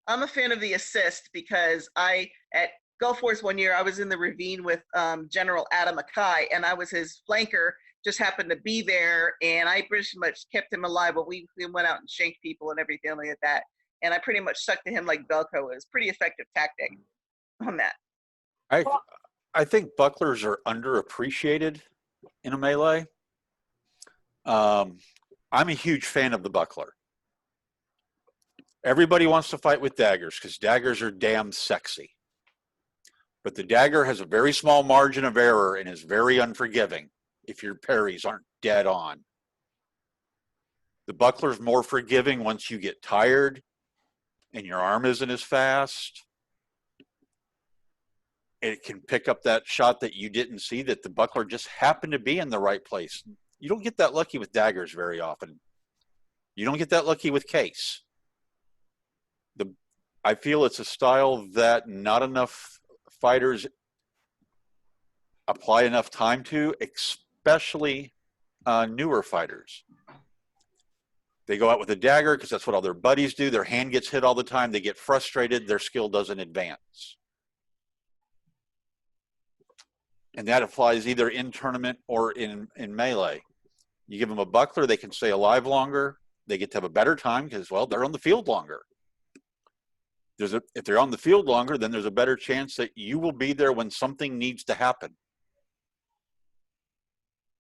I'm a fan of the assist because at Gulf Wars one year I was in the ravine with General Adam Akai, and I was his flanker. Just happened to be there, and I pretty much kept him alive. But we went out and shanked people and everything like that, and I pretty much stuck to him like Velcro. It was pretty effective tactic on that. I think bucklers are underappreciated in a melee. I'm a huge fan of the buckler. Everybody wants to fight with daggers because daggers are damn sexy. But the dagger has a very small margin of error and is very unforgiving if your parries aren't dead on. The buckler's more forgiving once you get tired and your arm isn't as fast. It can pick up that shot that you didn't see, that the buckler just happened to be in the right place. You don't get that lucky with daggers very often. You don't get that lucky with case. I feel it's a style that not enough fighters apply enough time to, especially newer fighters. They go out with a dagger because that's what all their buddies do. Their hand gets hit all the time. They get frustrated. Their skill doesn't advance. And that applies either in tournament or in melee. You give them a buckler, they can stay alive longer. They get to have a better time because, well, they're on the field longer. If they're on the field longer, then there's a better chance that you will be there when something needs to happen.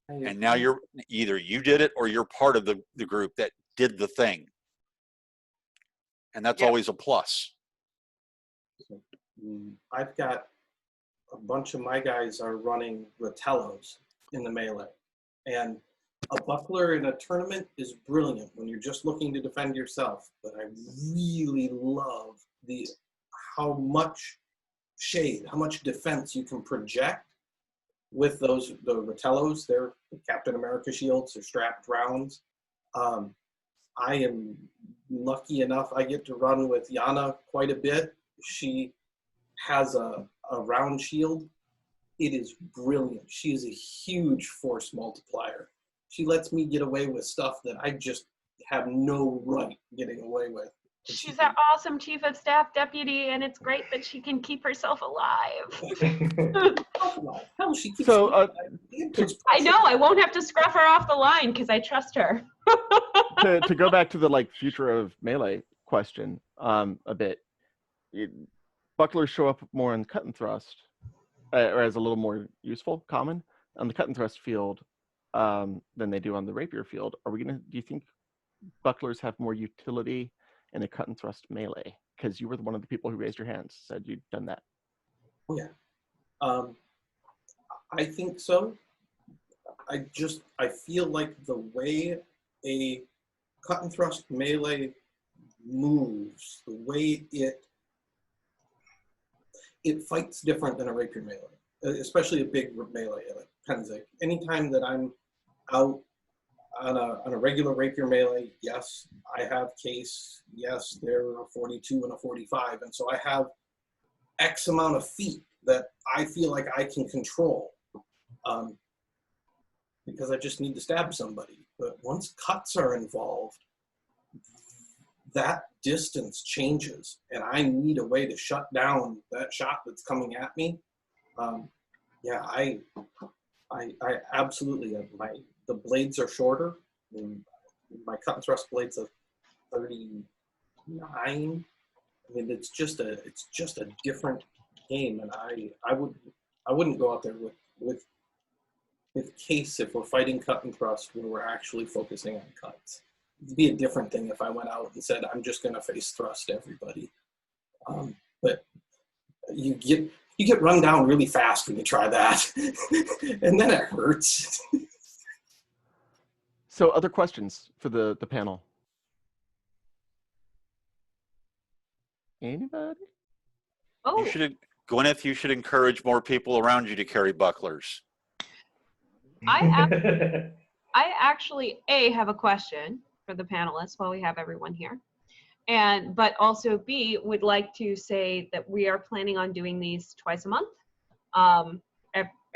And now you're either you did it or you're part of the group that did the thing. And that's always a plus. I've got a bunch of my guys are running Rotellos in the melee. And a buckler in a tournament is brilliant when you're just looking to defend yourself. But I really love how much shade, how much defense you can project with the Rotellos. They're Captain America shields, they're strapped rounds. I am lucky enough, I get to run with Yana quite a bit. She has a round shield. It is brilliant. She is a huge force multiplier. She lets me get away with stuff that I just have no right getting away with. She's an awesome chief of staff deputy, and it's great that she can keep herself alive. Hell, she keeps I know, I won't have to scruff her off the line because I trust her. to go back to the future of melee question a bit, bucklers show up more in cut and thrust, or as a little more useful, common on the cut and thrust field than they do on the rapier field. Do you think bucklers have more utility in a cut and thrust melee? Because you were one of the people who raised your hands, said you'd done that. Oh yeah, I think so. I feel like the way a cut and thrust melee moves, the way it fights different than a rapier melee, especially a big melee like Pennsic. Anytime that I'm out on a regular rapier melee, yes, I have case. Yes, there are a 42 and a 45, and so I have X amount of feet that I feel like I can control because I just need to stab somebody. But once cuts are involved, that distance changes, and I need a way to shut down that shot that's coming at me. Yeah, I absolutely the blades are shorter. My cut and thrust blades are 39. I mean, it's just a different game, and I wouldn't go out there with the case if we're fighting cut and thrust where we're actually focusing on cuts. It'd be a different thing if I went out and said, I'm just going to face thrust everybody. But you get run down really fast when you try that. And then it hurts. So other questions for the panel? Anybody? Oh, Gwyneth, you should encourage more people around you to carry bucklers. I actually have a question for the panelists while we have everyone here. But also B, would like to say that we are planning on doing these twice a month,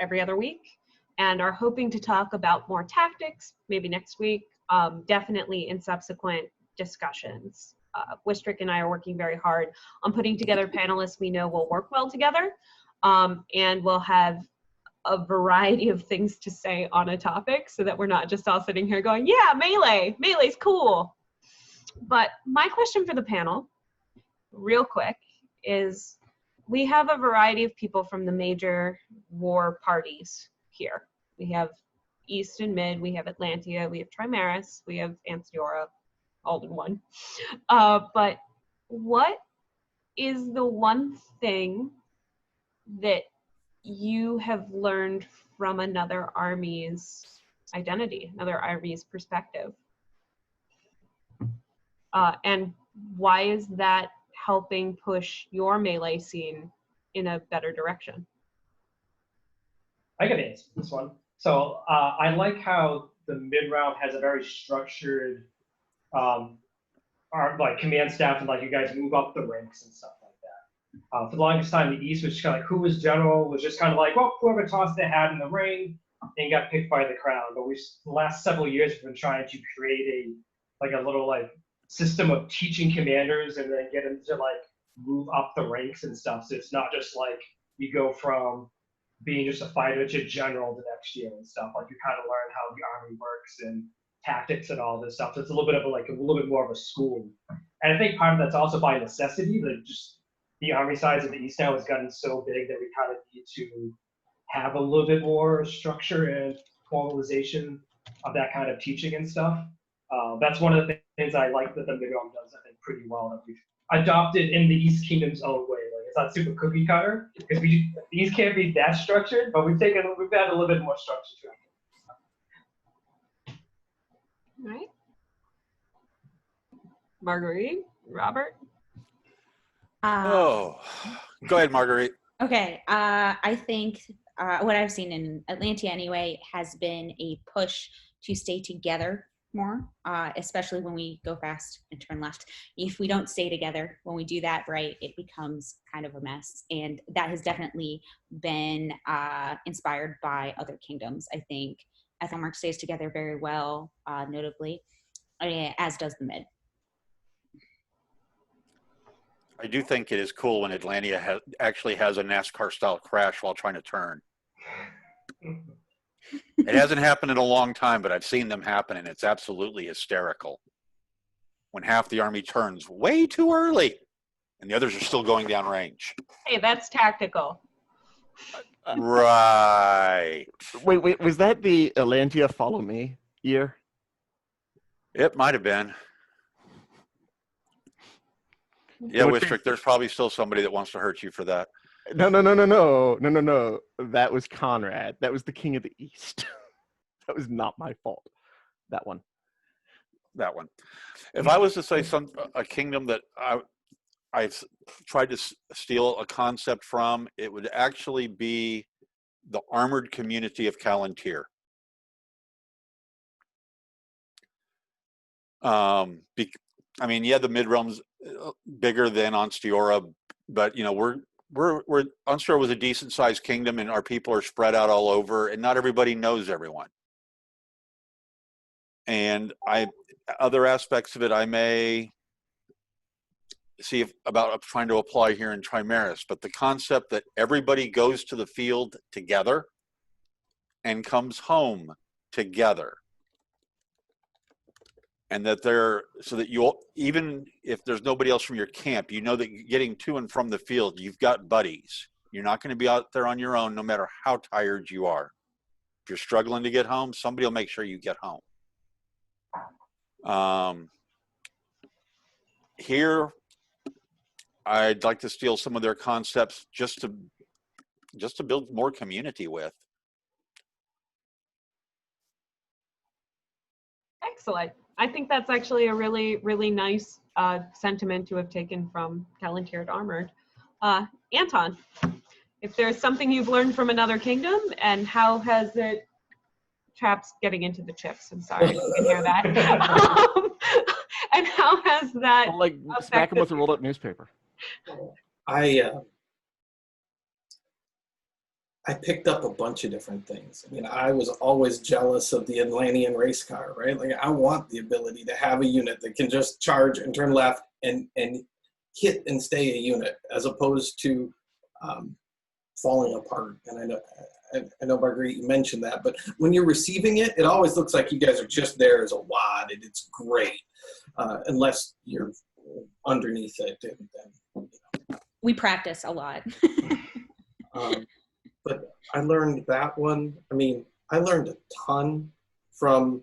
every other week, and are hoping to talk about more tactics, maybe next week, definitely in subsequent discussions. Wistric and I are working very hard on putting together panelists we know will work well together, and we'll have a variety of things to say on a topic so that we're not just all sitting here going, yeah, melee's cool. But my question for the panel, real quick, is we have a variety of people from the major war parties here. We have East and Mid, we have Atlantia, we have Trimaris, we have Ansteorra, all in one. But what is the one thing that you have learned from another army's identity, another army's perspective? And why is that helping push your melee scene in a better direction? I can answer this one. So I like how the mid-round has a very structured like command staff, and like you guys move up the ranks and stuff like that. For the longest time, the East was just kind of like, who was general was just kind of like, well, whoever tossed their hat in the ring and got picked by the crown. But the last several years we've been trying to create a little system of teaching commanders and then get them to move up the ranks and stuff. So it's not just like you go from being just a fighter to general the next year and stuff. Like you kind of learn how the army works and tactics and all this stuff. So it's a little bit of a little bit more of a school. And I think part of that's also by necessity. Just the army size of the East now has gotten so big that we kind of need to have a little bit more structure and formalization of that kind of teaching and stuff. That's one of the things I like that the mid-realm does, I think, pretty well, that we've adopted in the East Kingdom's own way. It's not super cookie cutter, because the East can't be that structured, but we've added a little bit more structure to it. All right. Marguerite, Robert? Go ahead, Marguerite. Okay, I think what I've seen in Atlantia anyway has been a push to stay together more, especially when we go fast and turn left. If we don't stay together, when we do that right, it becomes kind of a mess. And that has definitely been inspired by other kingdoms. I think Ethelmark stays together very well, notably, as does the Mid. I do think it is cool when Atlantia actually has a NASCAR-style crash while trying to turn. It hasn't happened in a long time, but I've seen them happen, and it's absolutely hysterical. When half the army turns way too early, and the others are still going down range. Hey, that's tactical. Right. Wait, was that the Atlantia Follow Me year? It might have been. Yeah, Wistric, there's probably still somebody that wants to hurt you for that. No. That was Conrad. That was the King of the East. That was not my fault. That one. If I was to say a kingdom that I tried to steal a concept from, it would actually be the armored community of Callantir. I mean, yeah, the mid-realm's bigger than Ansteorra, but Ansteorra was a decent-sized kingdom, and our people are spread out all over, and not everybody knows everyone. And other aspects of it, I may see about trying to apply here in Trimaris, but the concept that everybody goes to the field together and comes home together. And that so that even if there's nobody else from your camp, you know that getting to and from the field, you've got buddies. You're not going to be out there on your own, no matter how tired you are. If you're struggling to get home, somebody will make sure you get home. Here, I'd like to steal some of their concepts just to build more community with. Excellent. I think that's actually a really, really nice sentiment to have taken from Palantir Armored. Anton, if there's something you've learned from another kingdom, and how has it, Trap's getting into the chips, I'm sorry, you can hear that. And how has that Like, smack him with a rolled up newspaper. I picked up a bunch of different things. I mean, I was always jealous of the Atlantean race car, right? Like, I want the ability to have a unit that can just charge and turn left and hit and stay a unit, as opposed to falling apart. And I know, Marguerite, you mentioned that, but when you're receiving it, it always looks like you guys are just there as a wad, and it's great, unless you're underneath it. And you know. We practice a lot. But I learned that one. I mean, I learned a ton from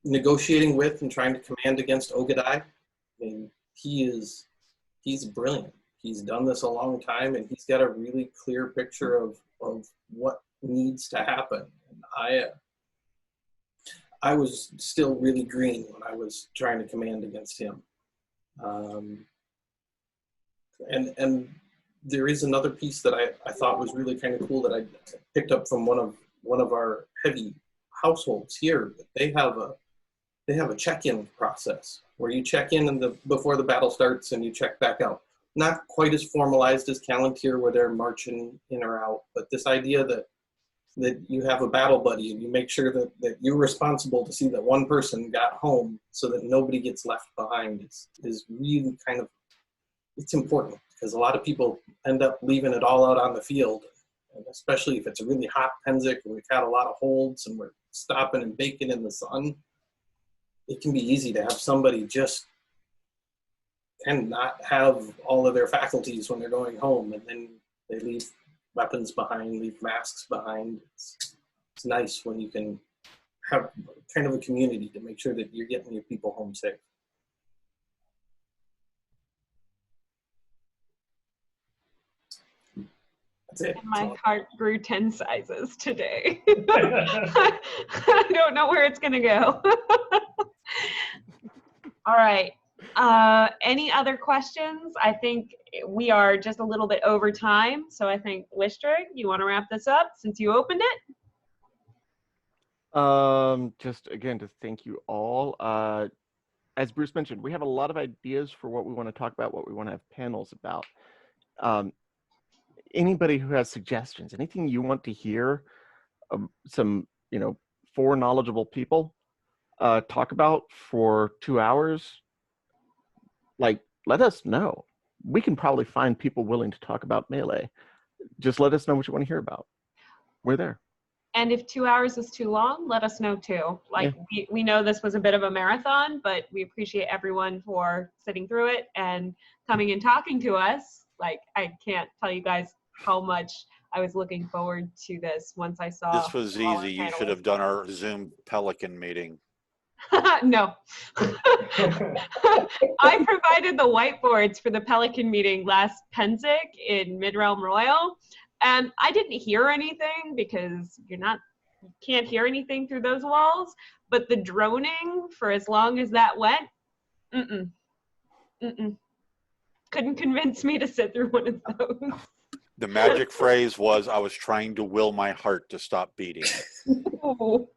negotiating with and trying to command against Ogadai. I mean, he's brilliant. He's done this a long time, and he's got a really clear picture of what needs to happen. And I was still really green when I was trying to command against him. And there is another piece that I thought was really kind of cool that I picked up from one of our heavy households here. They have a check-in process where you check in before the battle starts and you check back out. Not quite as formalized as Palantir where they're marching in or out, but this idea that you have a battle buddy and you make sure that you're responsible to see that one person got home so that nobody gets left behind is really kind of, it's important. Because a lot of people end up leaving it all out on the field, and especially if it's a really hot Penzic and we've had a lot of holds and we're stopping and baking in the sun, it can be easy to have somebody just kind of not have all of their faculties when they're going home, and then they leave weapons behind, leave masks behind. It's nice when you can have kind of a community to make sure that you're getting your people home safe. And my heart grew 10 sizes today. I don't know where it's gonna go. All right. Any other questions? I think we are just a little bit over time. So I think, Wistric, you want to wrap this up since you opened it? Just again, to thank you all. As Bruce mentioned, we have a lot of ideas for what we want to talk about, what we want to have panels about. Anybody who has suggestions, anything you want to hear, some, four knowledgeable people talk about for 2 hours, like, let us know. We can probably find people willing to talk about Melee. Just let us know what you want to hear about. We're there. And if 2 hours is too long, let us know too. Like, yeah. we know this was a bit of a marathon, but we appreciate everyone for sitting through it and coming and talking to us. Like, I can't tell you guys how much I was looking forward to this once I saw. This was easy. You should have done our Zoom Pelican meeting. No. I provided the whiteboards for the Pelican meeting last Penzic in Mid-Realm Royal, and I didn't hear anything because you can't hear anything through those walls, but the droning for as long as that went, couldn't convince me to sit through one of those. The magic phrase was, I was trying to will my heart to stop beating. Oh.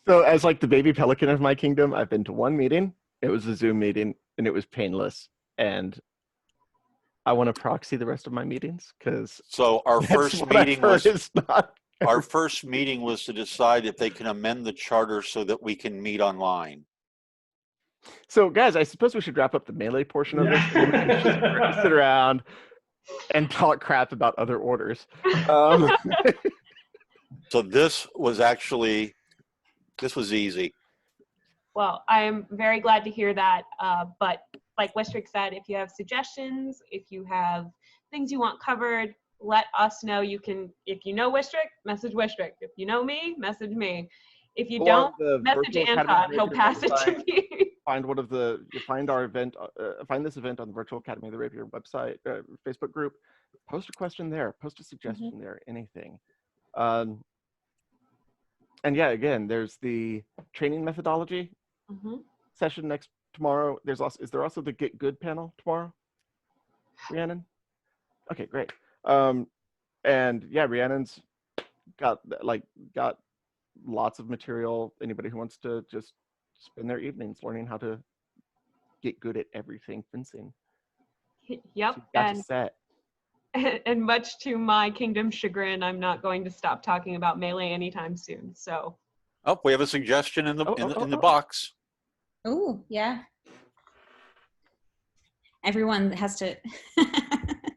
So as like the baby pelican of my kingdom, I've been to one meeting. It was a Zoom meeting and it was painless. And I want to proxy the rest of my meetings because so our first meeting was to decide if they can amend the charter so that we can meet online. So guys, I suppose we should wrap up the Melee portion of this. And we can just sit around and talk crap about other orders. So this was easy. Well, I'm very glad to hear that. But like Wistric said, if you have suggestions, if you have things you want covered, let us know. You can, if you know Wistric, message Wistric. If you know me, message me. If you Go don't, on the message Virtual Academy Anton. He'll Rapier pass it to website. me. Find one of the, you find our event, find this event on the Virtual Academy of the Rapier website, Facebook group. Post a question there. Post a suggestion there. Anything. And yeah, again, there's the training methodology session tomorrow. There's also, is there also the Get Good panel tomorrow? Rhiannon? Okay, great. And yeah, Rhiannon's got lots of material. Anybody who wants to just spend their evenings learning how to get good at everything fencing. Yep. And much to my kingdom's chagrin, I'm not going to stop talking about melee anytime soon. So. Oh, we have a suggestion in the box. Oh, yeah. Everyone has to.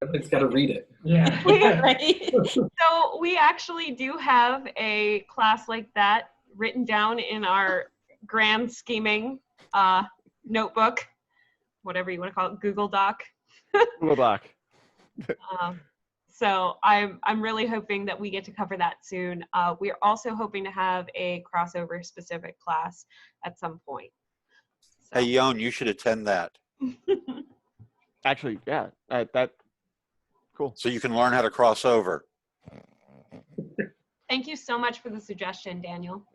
Everyone's got to read it. Yeah. Right. So we actually do have a class like that written down in our grand scheming notebook, whatever you want to call it, Google Doc. Google Doc. So I'm really hoping that we get to cover that soon. We're also hoping to have a crossover specific class at some point. So. Hey, Yon, you should attend that. Actually, yeah, that cool. So you can learn how to cross over. Thank you so much for the suggestion, Daniel.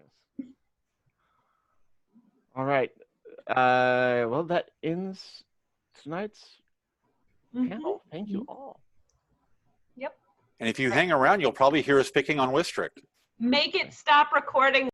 All right. Well, that ends tonight's panel. Thank you all. Yep. And if you hang around, you'll probably hear us picking on Wistric. Make it stop recording.